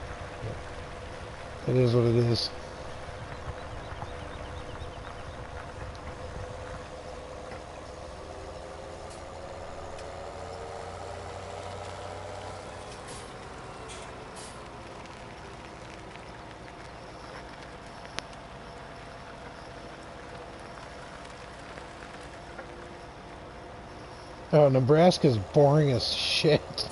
It is what it is. Oh, Nebraska's boring as shit.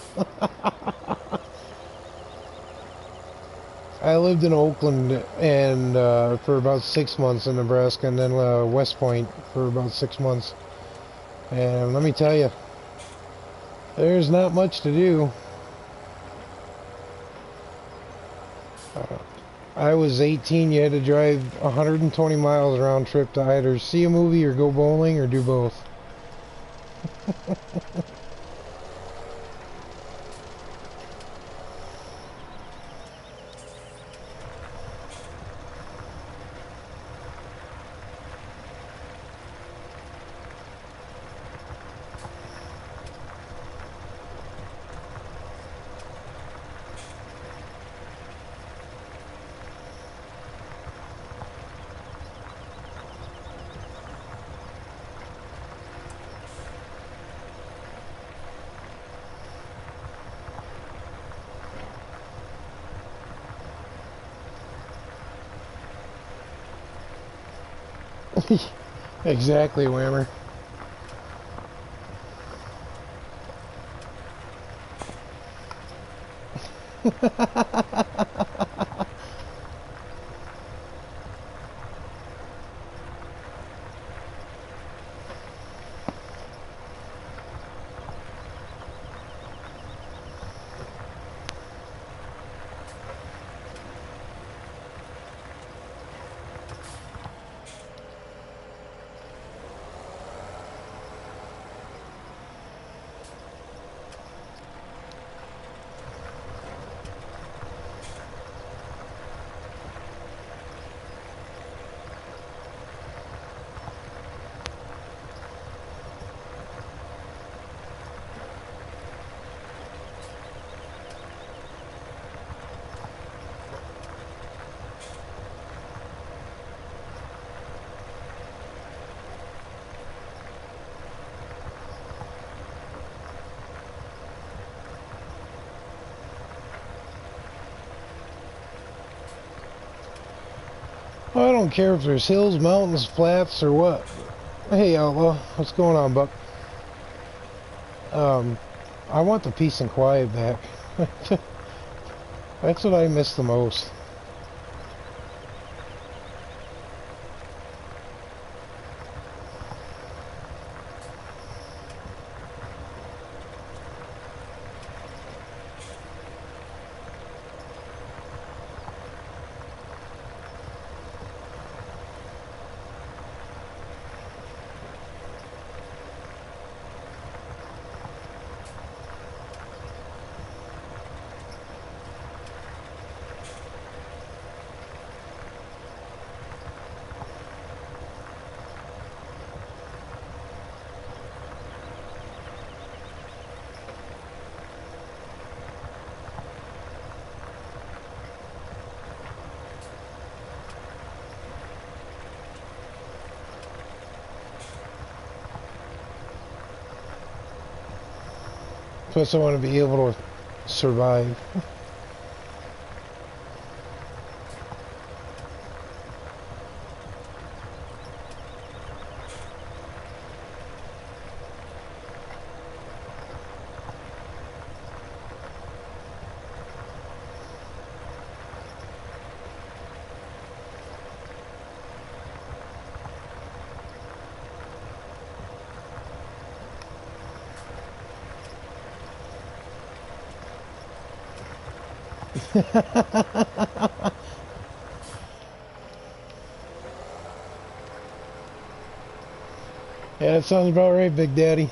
I lived in Oakland and for about 6 months in Nebraska, and then West Point for about 6 months. And let me tell you, there's not much to do. I was 18. You had to drive 120 miles round trip to either see a movie or go bowling or do both. Exactly, Whammer. I don't care if there's hills, mountains, flats, or what. Hey, Outlaw, what's going on, Buck? I want the peace and quiet back. That's what I miss the most. Plus, I want to be able to survive. Yeah, that sounds about right, Big Daddy.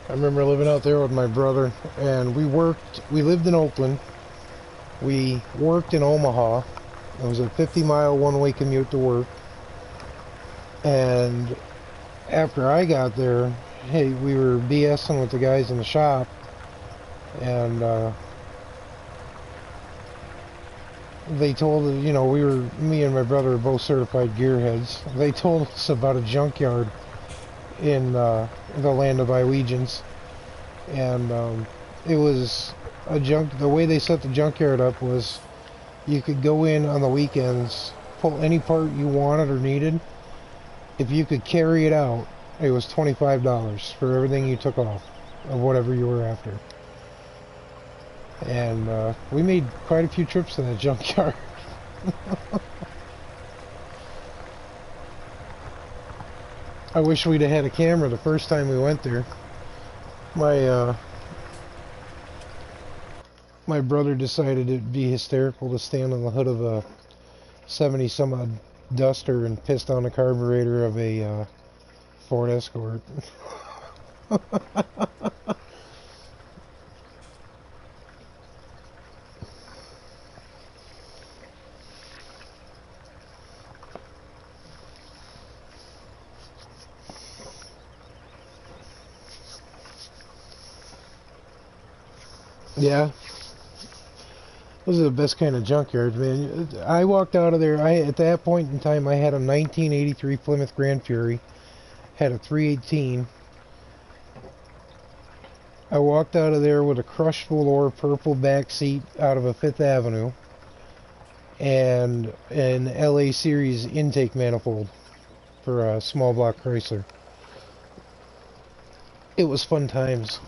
I remember living out there with my brother, and we lived in Oakland. We worked in Omaha. It was a 50-mile one-way commute to work. And after I got there, hey, we were BSing with the guys in the shop, and they told, you know, me and my brother are both certified gearheads. They told us about a junkyard in the land of allegiance, and it was the way they set the junkyard up was you could go in on the weekends, pull any part you wanted or needed. If you could carry it out, it was $25 for everything you took off of whatever you were after. And we made quite a few trips to that junkyard. I wish we'd have had a camera the first time we went there. My brother decided it'd be hysterical to stand on the hood of a 70 some odd Duster and piss on the carburetor of a Ford Escort. Yeah, those are the best kind of junkyards, man. I walked out of there. At that point in time, I had a 1983 Plymouth Grand Fury, had a 318. I walked out of there with a crushed velour purple back seat out of a Fifth Avenue and an LA Series intake manifold for a small block Chrysler. It was fun times.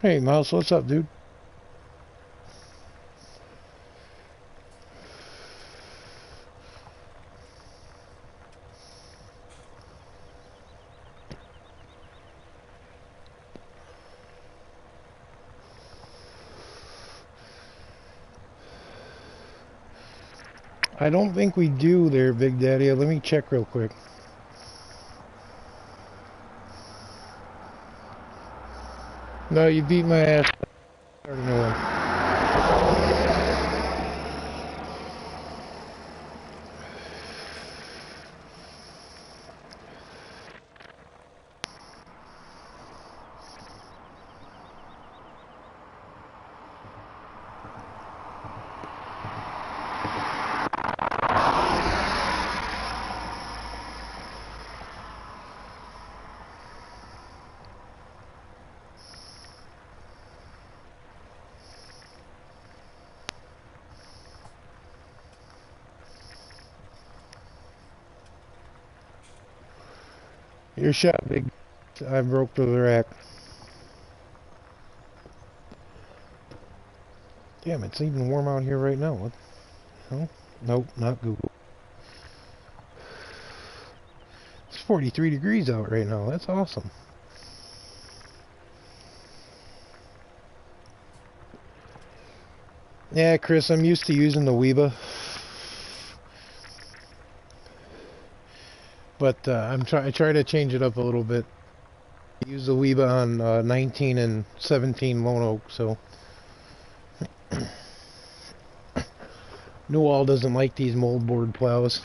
Hey, Mouse, what's up, dude? I don't think we do there, Big Daddy. Let me check real quick. No, you beat my ass. Start a new one. Your shot, Big. I broke the rack. Damn, it's even warm out here right now. What? No, nope, not Google. It's 43 degrees out right now. That's awesome. Yeah, Chris, I'm used to using the Weeba. But I try to change it up a little bit. I use the Weeba on 19 and 17 Lone Oak, so Newell doesn't like these moldboard plows.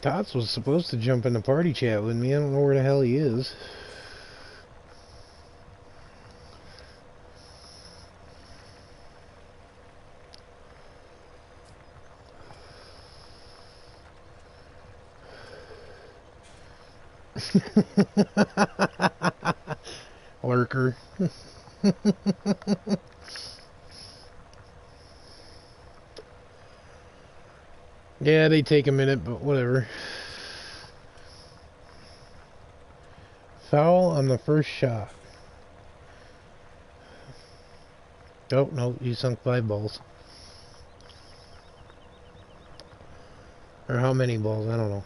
Tots was supposed to jump in the party chat with me. I don't know where the hell he is. Lurker. Yeah, they take a minute, but whatever. Foul on the first shot. Oh, no, you sunk 5 balls. Or how many balls, I don't know.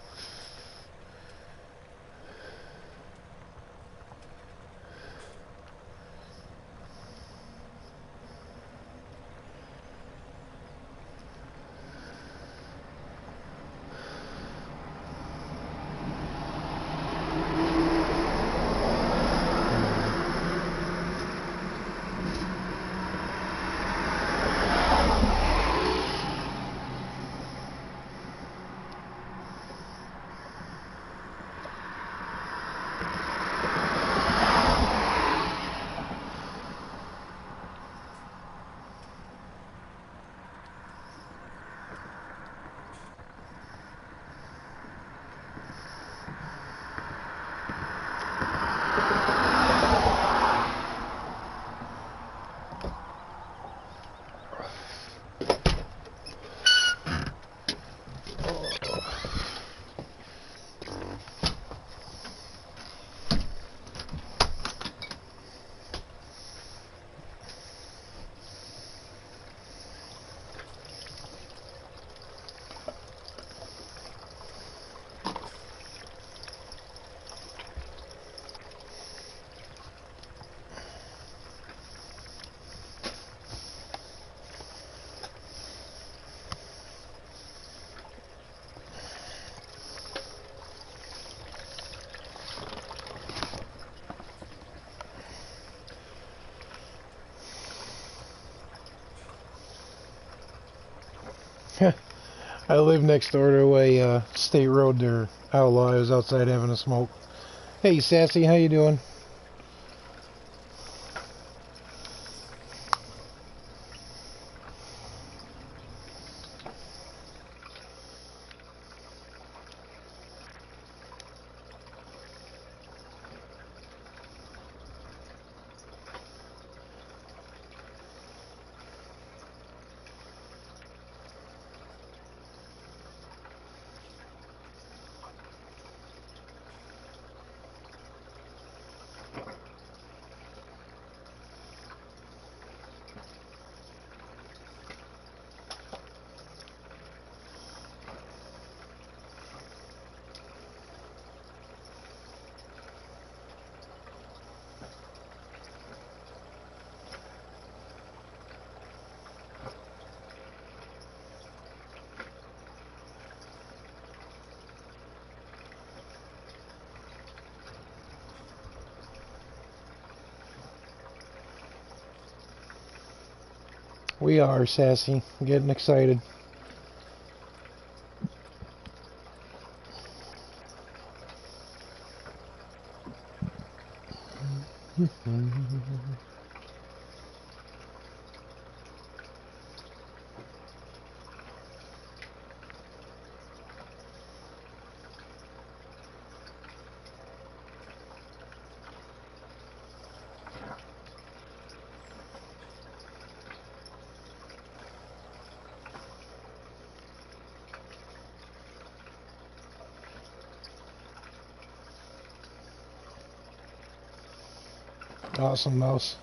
I live next door to a state road there. Outlaw. I was outside having a smoke. Hey, Sassy, how you doing? We are, Sassy. Getting excited. Awesome mouse.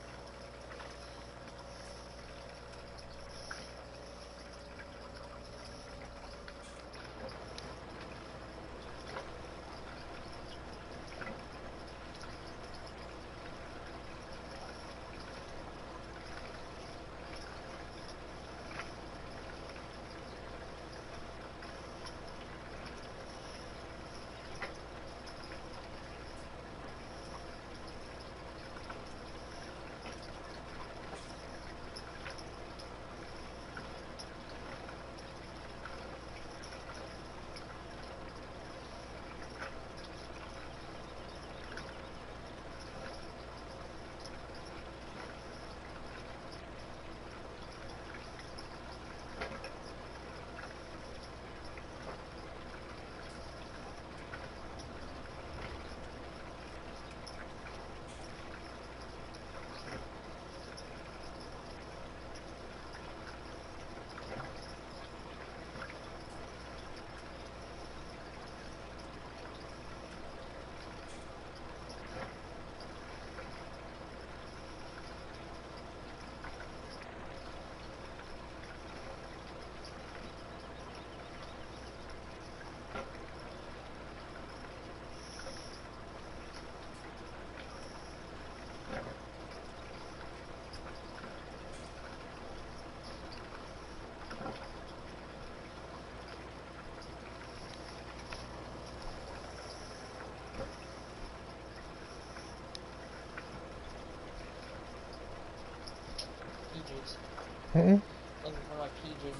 Mm-mm. Looking for my pigeons.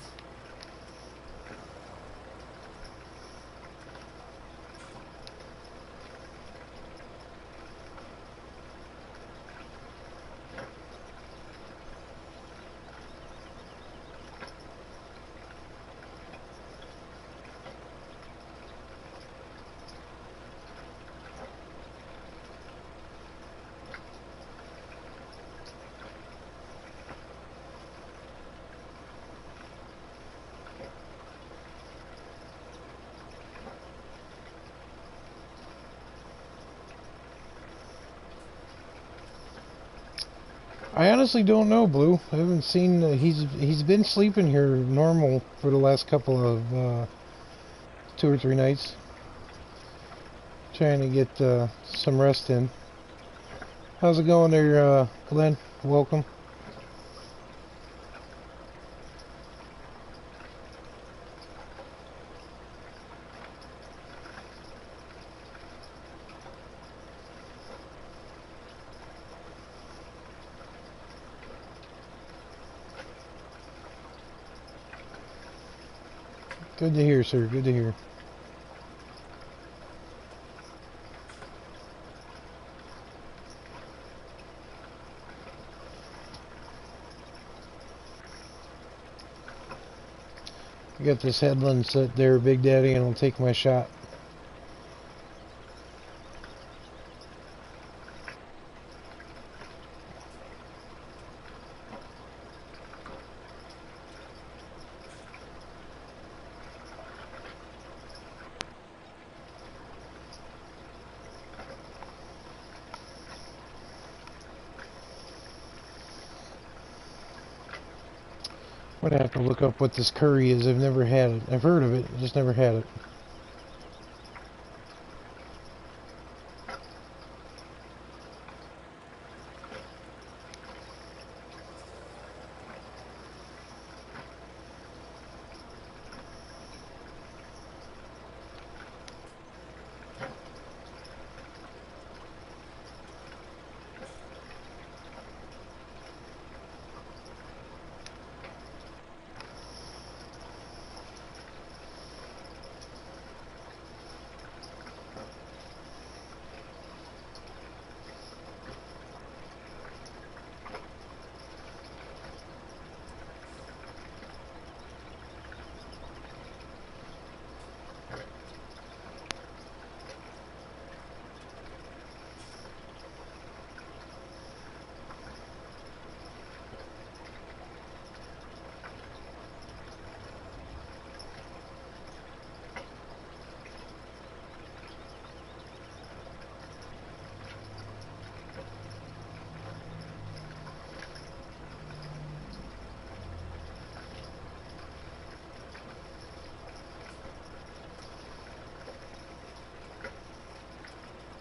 I honestly don't know, Blue. I haven't seen. He's been sleeping here normal for the last couple of 2 or 3 nights, trying to get some rest in. How's it going there, Glenn? Welcome. Good to hear, sir. Good to hear. I got this headland set there, Big Daddy, and I'll take my shot. I'm gonna have to look up what this curry is. I've never had it. I've heard of it, just never had it.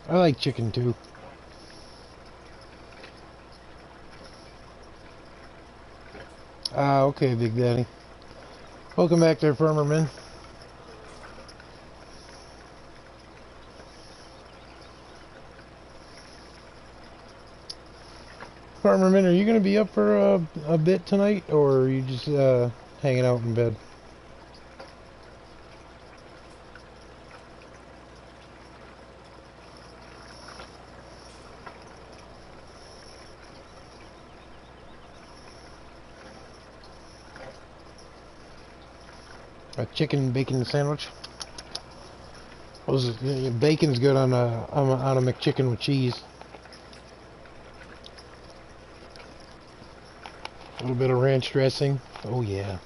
I like chicken too. Ah, okay, Big Daddy. Welcome back there, Farmerman. Farmerman, are you going to be up for a bit tonight, or are you just hanging out in bed? A chicken bacon sandwich? Bacon's good on a McChicken with cheese. A little bit of ranch dressing. Oh yeah.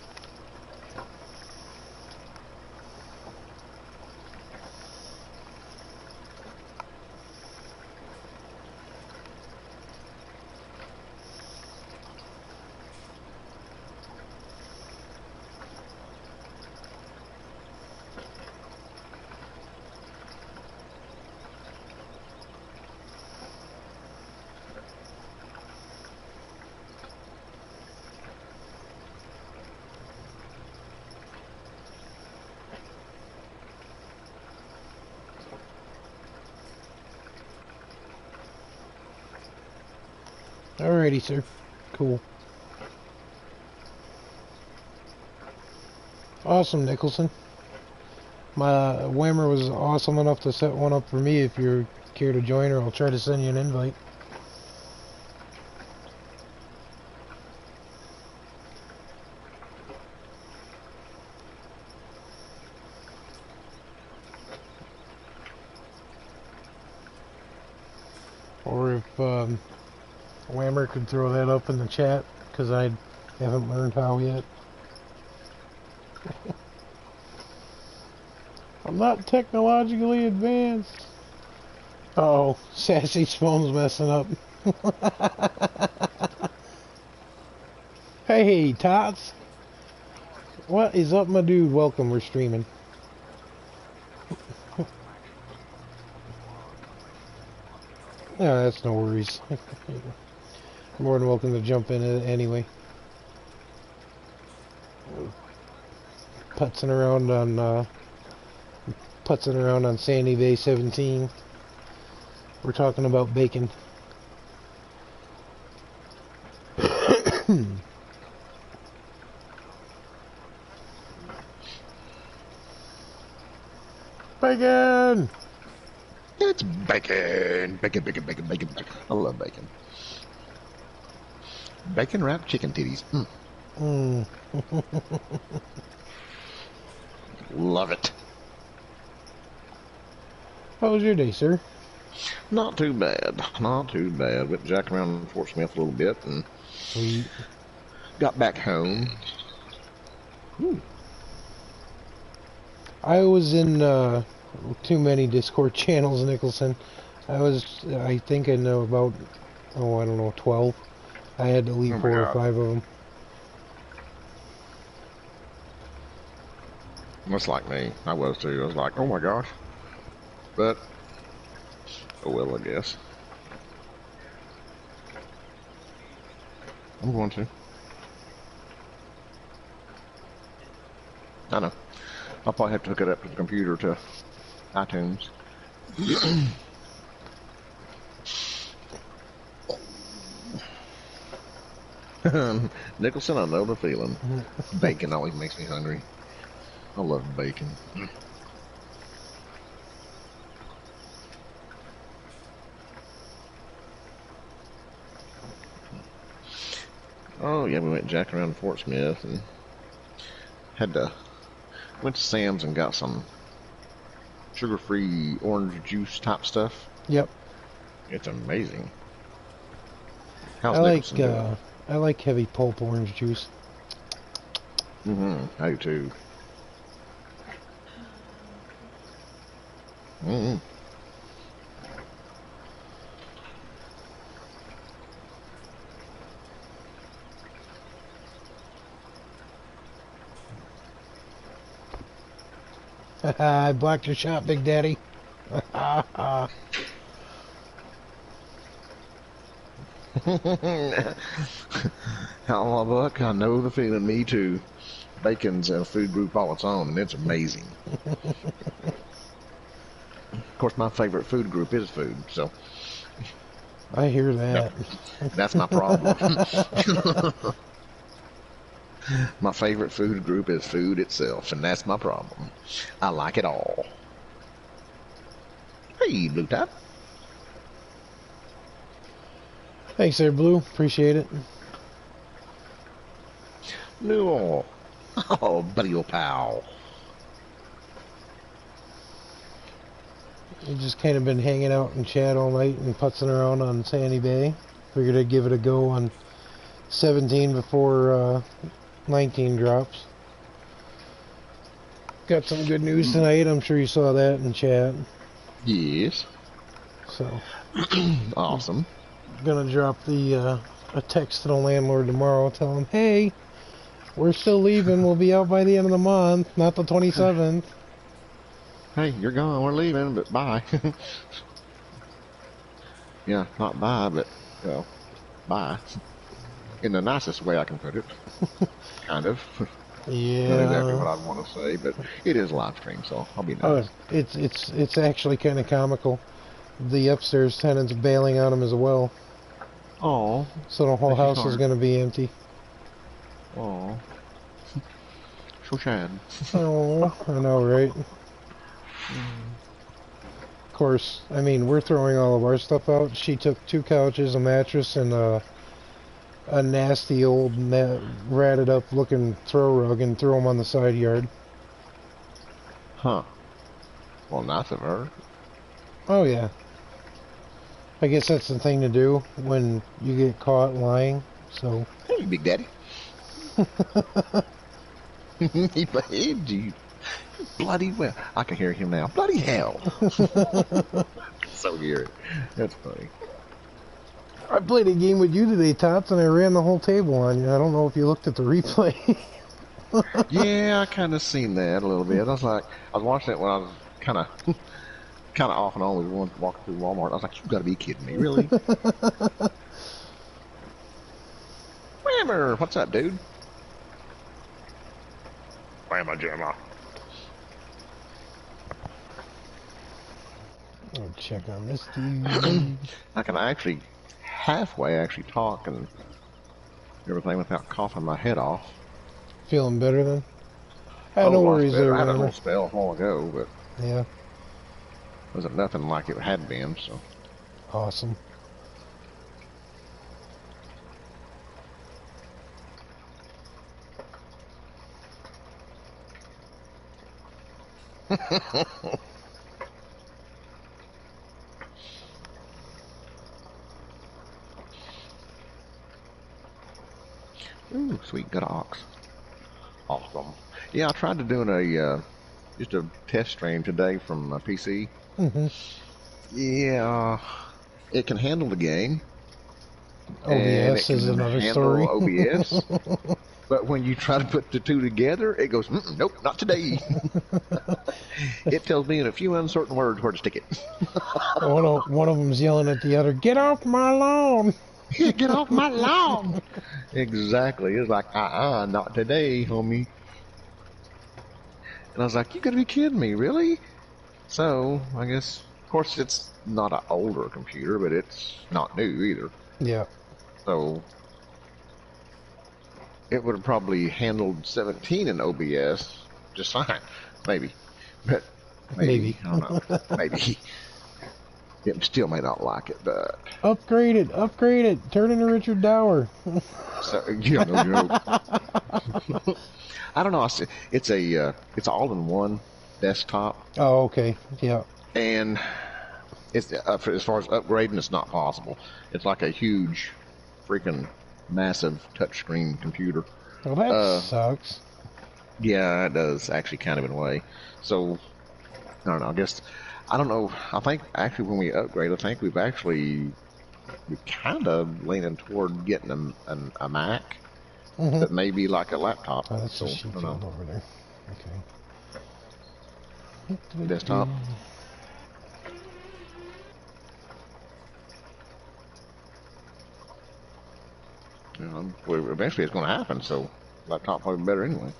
Alrighty, sir. Cool. Awesome, Nicholson. My Whammer was awesome enough to set one up for me. If you care to join her, I'll try to send you an invite. Or if Whammer could throw that up in the chat, because I haven't learned how yet. I'm not technologically advanced. Oh, Sassy's phone's messing up. Hey, Tots. What is up, my dude? Welcome, we're streaming. Yeah, that's no worries. More than welcome to jump in it anyway. Putzing around on Sandy Bay 17. We're talking about bacon. Bacon! It's bacon. Bacon, bacon, bacon, bacon, bacon. I love bacon. Bacon wrapped chicken titties. Love it. How was your day, sir? Not too bad. Not too bad. Went jack around Fort Smith a little bit and Sweet. got back home. I was in too many Discord channels, Nicholson. I think I know about, I don't know, 12. I had to leave 4 or 5 of them. That's like me. I was too. I was like, oh my gosh. But, oh well, I guess. I'm going to. I know. I'll probably have to hook it up to the computer to iTunes. Nicholson, I know the feeling. Bacon always makes me hungry. I love bacon. Oh yeah, we went jack around Fort Smith and went to Sam's and got some sugar-free orange juice type stuff. Yep. It's amazing. I like heavy pulp orange juice. I do too. I blocked your shot, Big Daddy. Outlaw Buck, I know the feeling. Me too. Bacon's a food group all its own, and it's amazing. Of course, my favorite food group is food, so I hear that. that's my problem. My favorite food group is food itself, and that's my problem. I like it all. Hey, Blue Top. Thanks there, Blue. Appreciate it. No. Oh, buddy old pal. We've just kind of been hanging out in chat all night and putzing around on Sandy Bay. Figured I'd give it a go on 17 before 19 drops. Got some good news tonight. I'm sure you saw that in chat. Yes. So. Awesome. Gonna drop a text to the landlord tomorrow. Tell him, hey, we're still leaving. We'll be out by the end of the month, not the 27th. Hey, you're gone. We're leaving, but bye. Yeah, not bye, but, bye. In the nicest way I can put it. Kind of. Yeah. Not exactly what I'd want to say, but it is live stream, so I'll be nice. Oh, it's actually kind of comical. The upstairs tenant's bailing on him as well. Oh. So the whole house is going to be empty. Oh. So sad. Oh, I know, right? Of course, I mean, we're throwing all of our stuff out. She took 2 couches, a mattress, and a nasty old ratted up looking throw rug and threw them on the side yard. Huh. Well, nice of her. Oh, yeah. I guess that's the thing to do when you get caught lying, so. Hey, Big Daddy. He behaved you. Bloody well. I can hear him now. Bloody hell. So hear it. That's funny. I played a game with you today, Tots, and I ran the whole table on you. I don't know if you looked at the replay. Yeah, I kind of seen that a little bit. I was watching it when I was kind of off and on. We were walking through Walmart. I was like, you got to be kidding me, really? Whammer, what's up, dude? Whammer jammer. I'll check on this dude. I can actually halfway talk and everything without coughing my head off. Feeling better then? No worries there, I had a man. little spell a while ago, but Yeah. wasn't nothing like it had been, so. Awesome. Ooh, sweet, got an ox. Awesome. Yeah, I tried to do just a test stream today from my PC. Mm-hmm. Yeah, it can handle the game. OBS is another story. OBS. But when you try to put the two together, it goes, nope, not today. It tells me in a few uncertain words where to stick it. One of them's yelling at the other, "Get off my lawn!" Get off my lawn! Exactly. It's like, not today, homie. And I was like, you gotta be kidding me, really? So, I guess, of course, it's not an older computer, but it's not new either. Yeah. So, it would have probably handled 17 in OBS just fine. Maybe. But maybe. I don't know. Maybe. It still may not like it, but... Upgrade it, turn into Richard Dower. So, yeah, no joke. I don't know. It's all-in-one desktop. Oh, okay. Yeah. And it's as far as upgrading, it's not possible. It's like a huge, freaking, massive touchscreen computer. Well, that sucks. Yeah, it does actually, kind of in a way. So I don't know. I don't know. I think actually when we upgrade, I think we're kind of leaning toward getting a Mac that may be like a laptop. Oh, that's so, a sheet field over there. Okay. Desktop. Well, eventually it's going to happen, so laptop probably better anyway.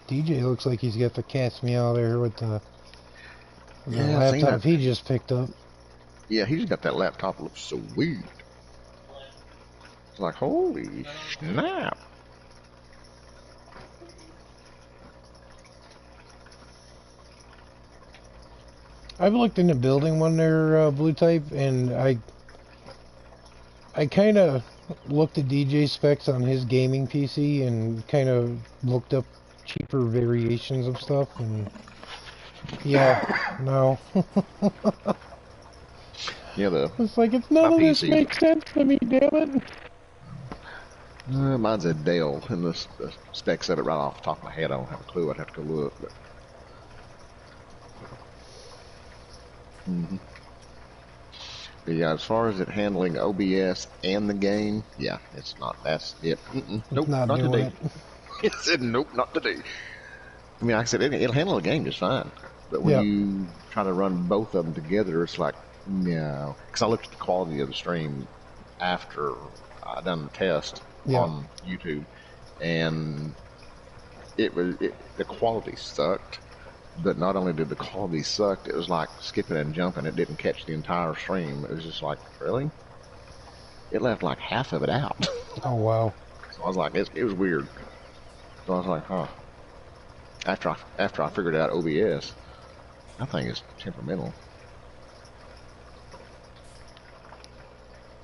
DJ looks like he's got the cat's meow there with the Yeah, I've seen laptop that. he just picked up. Yeah, he's got that laptop that looks so weird. It's like, holy snap. I've looked into building one there, Blue Type, and I kind of looked at DJ specs on his gaming PC and kind of looked up cheaper variations of stuff, and yeah, no. Yeah, It's like, none of this PC. makes sense to me, damn it. Mine's a Dell, and the specs of it right off the top of my head. I don't have a clue. I'd have to go look. But... But yeah, as far as it handling OBS and the game, yeah, it's not. That's it. Nope, not not doing today. it. It said nope, not today. I mean, like I said, it'll handle the game just fine. But when you try to run both of them together, it's like, no. Because I looked at the quality of the stream after I done the test on YouTube, and the quality sucked. But not only did the quality suck, it was like skipping and jumping. It didn't catch the entire stream. It was just like, really? It left like half of it out. Oh, wow. So I was like, it was weird. So I was like, huh. After I figured out OBS, that thing is temperamental.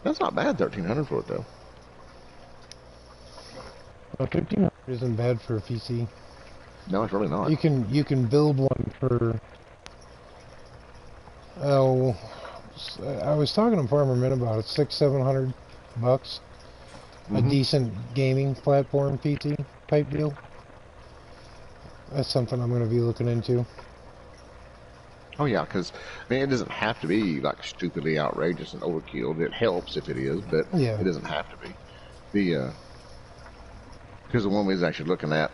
That's not bad, 1300 for it though. Well, 1500 isn't bad for a PC. No, it's really not. You can build one for. Oh, I was talking to Farmer Min about it. $600-700. A decent gaming platform PC type deal. That's something I'm going to be looking into. Oh yeah, because I mean, it doesn't have to be like stupidly outrageous and overkill. It helps if it is, but yeah. It doesn't have to be. Because the one we was actually looking at,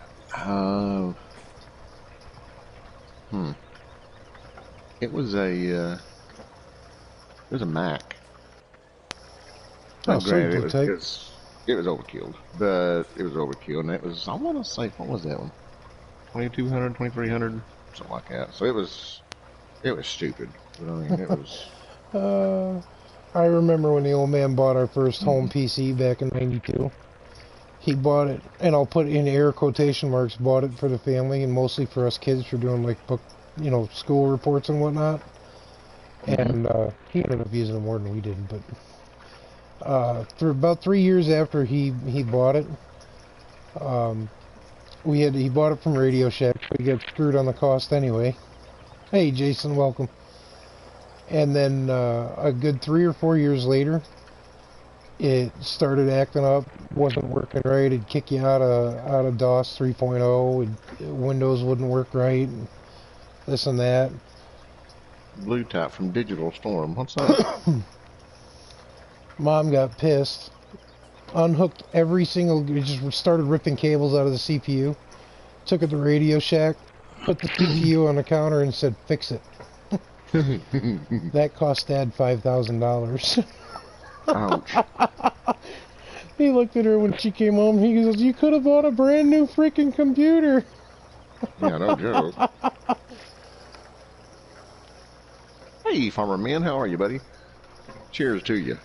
it was a Mac. Oh, granted, it was overkill, but it was overkill, and it was, I want to say, what was that one? 2200, 2300, something like that. So it was stupid. But I mean, it was. I remember when the old man bought our first home PC back in '92. He bought it, and I'll put in air quotation marks, bought it for the family and mostly for us kids for doing like school reports and whatnot. And he ended up using it more than we did. But for about 3 years after he bought it, he bought it from Radio Shack. We got screwed on the cost anyway. Hey, Jason, welcome. And then a good 3 or 4 years later, it started acting up, wasn't working right. It'd kick you out of DOS 3.0. Windows wouldn't work right, and this and that. Blue Tap from Digital Storm. What's that? Mom got pissed, unhooked every single, just started ripping cables out of the CPU, took it to Radio Shack, put the CPU on the counter and said, fix it. That cost Dad $5,000. Ouch. He looked at her when she came home. He goes, you could have bought a brand new freaking computer. Yeah, no joke. Hey, Farmer Man, how are you, buddy? Cheers to you.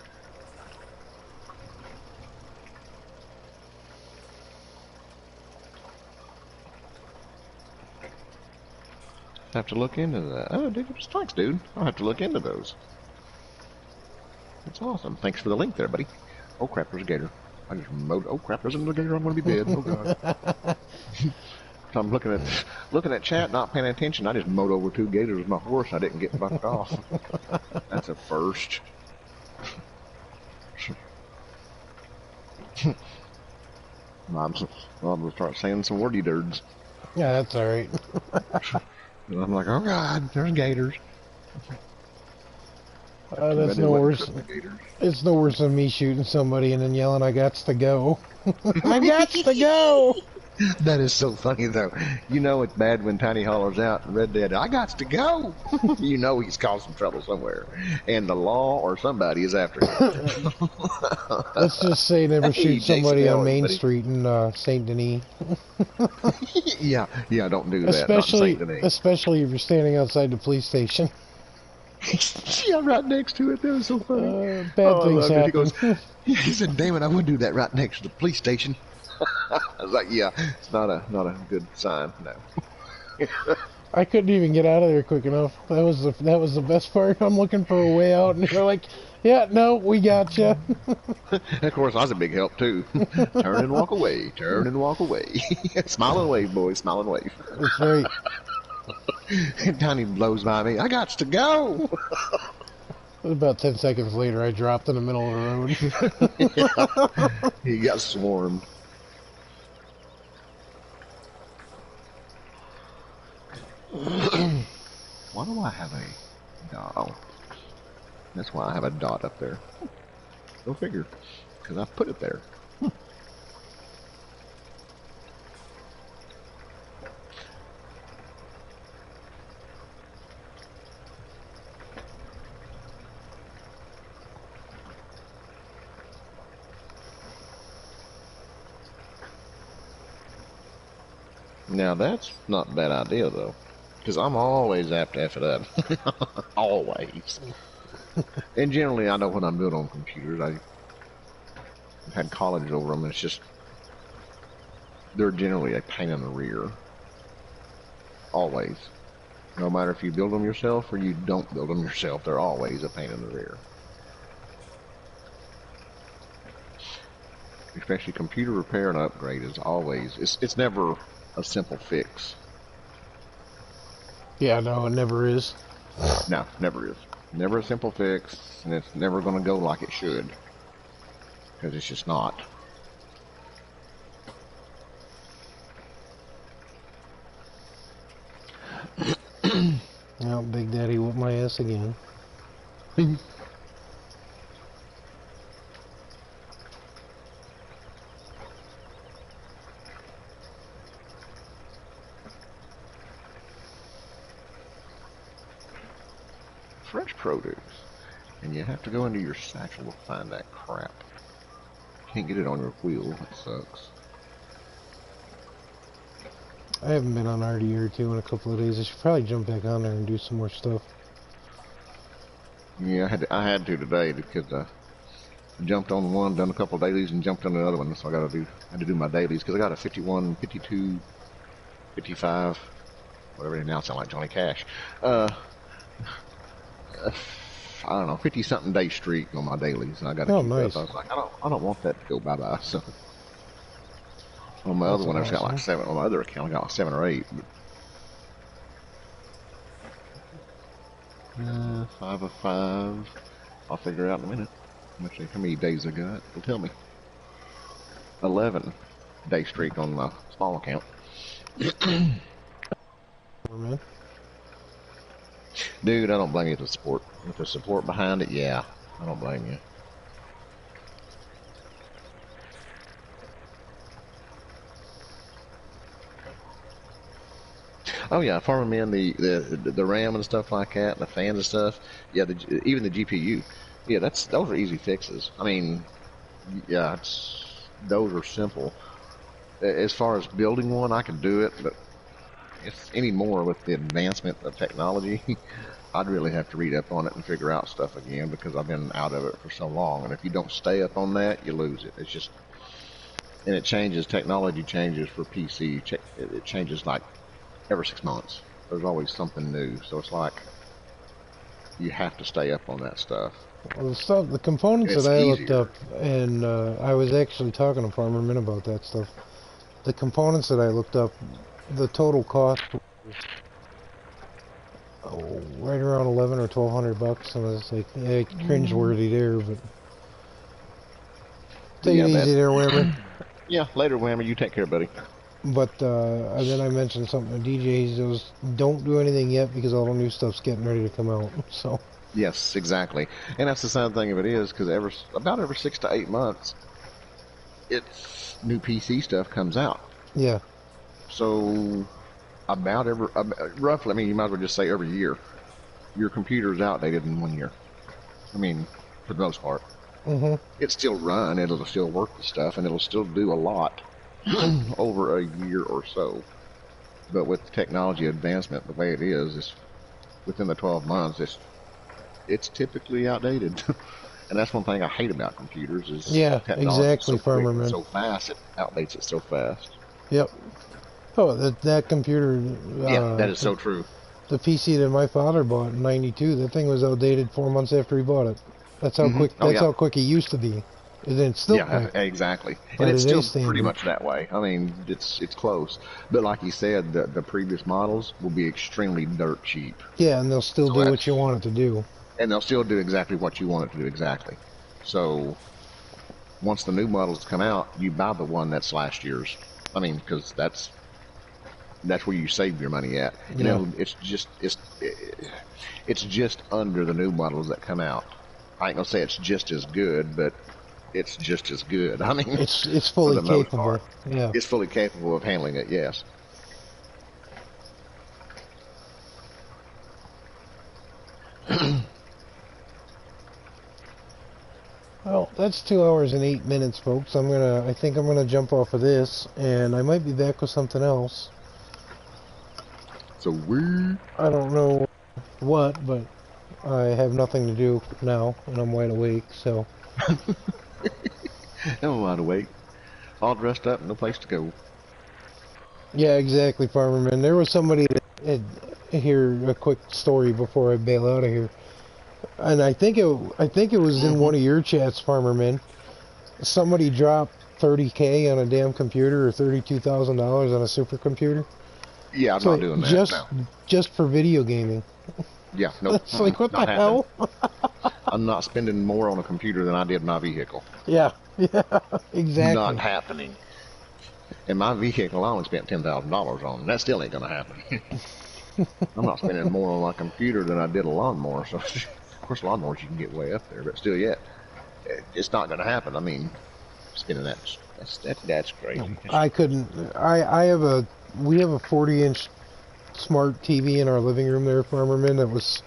Have to look into that. Oh, digital strikes, dude. I'll have to look into those. That's awesome. Thanks for the link there, buddy. Oh crap, there's a gator. I just mowed. Oh crap, there's another gator. I'm gonna be dead. Oh god. So I'm looking at chat, not paying attention. I just mowed over 2 gators with my horse. I didn't get bucked off. That's a first. I'm gonna start saying some wordy dirds. Yeah, that's all right. And I'm like, oh god, there's gators. That's no worse. It's no worse than me shooting somebody and then yelling, "I gots to go." I gots to go. That is so funny though. You know it's bad when Tiny hollers out in Red Dead, "I gots to go." You know he's causing trouble somewhere, and the law or somebody is after him. Let's just say never shoot somebody on Main Street in Saint Denis. Yeah, don't do that. Especially if you're standing outside the police station. Yeah, right next to it. That was so funny. Bad things happen. He said, "Damn it, I wouldn't do that right next to the police station." I was like, "Yeah, it's not a good sign." No. I couldn't even get out of there quick enough. That was the best part. I'm looking for a way out, and they're like, "Yeah, no, we got you." And of course, I was a big help too. Turn and walk away. Turn and walk away. Smile and wave, boys. Smile and wave. That's right. And Tiny blows by me. I gots to go. About 10 seconds later, I dropped in the middle of the road. Yeah. He got swarmed. Why do I have a dot? Oh, that's why I have a dot up there. Go figure. Because I put it there. Now that's not a bad idea though, because I'm always apt to F it up. Always. And generally I know when I'm built on computers, I've had college over them, and it's just they're generally a pain in the rear. Always. No matter if you build them yourself or you don't build them yourself, they're always a pain in the rear. Especially computer repair and upgrade is always, it's never a simple fix. Yeah, no, it never is. No, never is. Never a simple fix, and it's never going to go like it should. Because it's just not. Well, Big Daddy whooped my ass again. Fresh produce. And you have to go into your satchel to find that crap. Can't get it on your wheel. That sucks. I haven't been on RDR2 in a couple of days. I should probably jump back on there and do some more stuff. Yeah, I had to today because I jumped on one, done a couple of dailies, and jumped on another one. So I had to do my dailies because I got a 51, 52, 55, whatever they now sound like Johnny Cash. I don't know, 50-something day streak on my dailies, and I got to keep nice. up. I was like, I don't want that to go bye-bye. So on my other one, I just got like 7. On my other account, I got like 7 or 8. But 5 of 5. I'll figure it out in a minute. How many days I got? It'll tell me. 11 day streak on my small account. Man. Dude, I don't blame you for the support. With the support behind it, yeah, I don't blame you. Oh yeah, farming in the RAM and stuff like that, and the fans and stuff. Yeah, even the GPU. Yeah, those are easy fixes. I mean, yeah, those are simple. As far as building one, I can do it, but if anymore with the advancement of technology, I'd really have to read up on it and figure out stuff again because I've been out of it for so long. And if you don't stay up on that, you lose it. It's just, and it changes. Technology changes for PC. It changes like every 6 months. There's always something new. So it's like you have to stay up on that stuff. Well, the components that I looked up, and I was actually talking to Farmerman about that stuff. The components that I looked up, the total cost was right around 11 or 1200 bucks, and I was like, yeah, cringeworthy there, but take it easy there, Whammer. Yeah, later, Whammer. You take care, buddy. But then I mentioned something to DJ. He goes, don't do anything yet because all the new stuff's getting ready to come out. So. Yes, exactly. And that's the sad thing of it is because about every 6 to 8 months, it's new PC stuff comes out. Yeah. So roughly, I mean, you might as well just say every year, your computer is outdated in 1 year. I mean, for the most part. Mm-hmm. It's still run, it'll still work the stuff, and it'll still do a lot over a year or so. But with the technology advancement, the way it is, it's within the 12 months, it's typically outdated. And that's one thing I hate about computers is exactly, Farmerman. So fast, it outdates it so fast. Yep. Oh, that computer. Yeah, that is so true. The PC that my father bought in '92, that thing was outdated 4 months after he bought it. That's how quick. That's how quick it used to be. And it's still quick. Exactly. And it's still pretty much that way. I mean, it's close. But like you said, the previous models will be extremely dirt cheap. Yeah, and they'll still do what you want it to do. And they'll still do exactly what you want it to do exactly. So once the new models come out, you buy the one that's last year's. I mean, because that's where you save your money at. You know, it's just under the new models that come out. I ain't gonna say it's just as good, but it's just as good. I mean, it's fully capable. Yeah, it's fully capable of handling it. Yes. Well, that's 2 hours and 8 minutes, folks. I think I'm gonna jump off of this, and I might be back with something else. So I don't know what, but I have nothing to do now, and I'm wide awake, so. I'm wide awake. All dressed up, no place to go. Yeah, exactly, Farmerman. There was somebody that here a quick story before I bail out of here, and I think it was in Hmm. one of your chats, Farmerman. Somebody dropped 30K on a damn computer or $32,000 on a supercomputer. Yeah, I'm So not like, doing that. No. just for video gaming. Yeah, nope. It's like what the Not happening. hell? I'm not spending more on a computer than I did my vehicle. Yeah, yeah, Not exactly. happening. And my vehicle, I only spent $10,000 on. That still ain't gonna happen. I'm not spending more on my computer than I did a lawnmower. So, of course, lawnmowers you can get way up there, but still, yet it's not gonna happen. I mean, spending that's crazy. I couldn't. I have a we have a 40-inch smart TV in our living room there, Farmerman. That was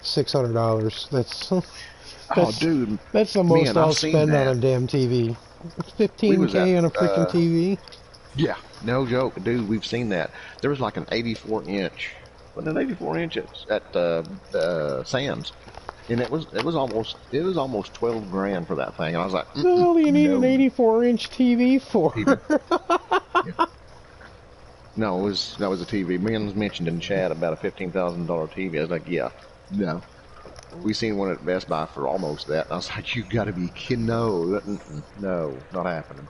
$600. Oh, That's dude, that's the most man, I'll I've seen spend on a that. damn TV. It's We was at 15K on a freaking TV. yeah, no joke, dude. We've seen that. There was like an 84-inch, wasn't it 84 inches at Sam's, and it was almost 12 grand for that thing. And I was like, What the hell do you need an no, 84-inch TV for? TV. Yeah. No, that was a TV. Men's mentioned in chat about a $15,000 TV. I was like, yeah, no. We seen one at Best Buy for almost that. And I was like, you got to be kidding! No, no, not happening.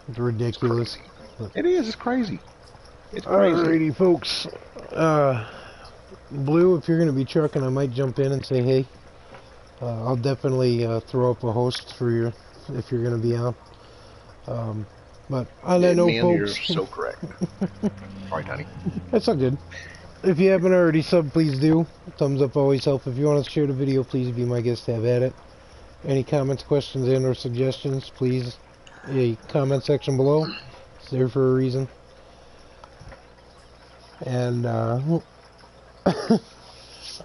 It's It's ridiculous. crazy. It is. It's crazy. It's crazy. Alrighty, folks. Blue, if you're going to be trucking, I might jump in and say hey. I'll definitely throw up a host for you if you're going to be on. But on that note, Man, you're folks, so correct. Right, honey. that's all good. If you haven't already subbed, please do. Thumbs up always help. If you want to share the video, please be my guest. Have at it. Any comments, questions, and or suggestions, please, a comment section below. It's there for a reason. And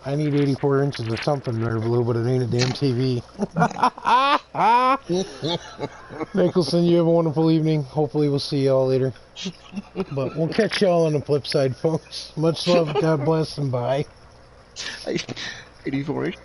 I need 84 inches or something there, Blue, but it ain't a damn TV. Nicholson, you have a wonderful evening. Hopefully we'll see y'all later. But we'll catch y'all on the flip side, folks. Much love, God bless, and bye. 84 inch.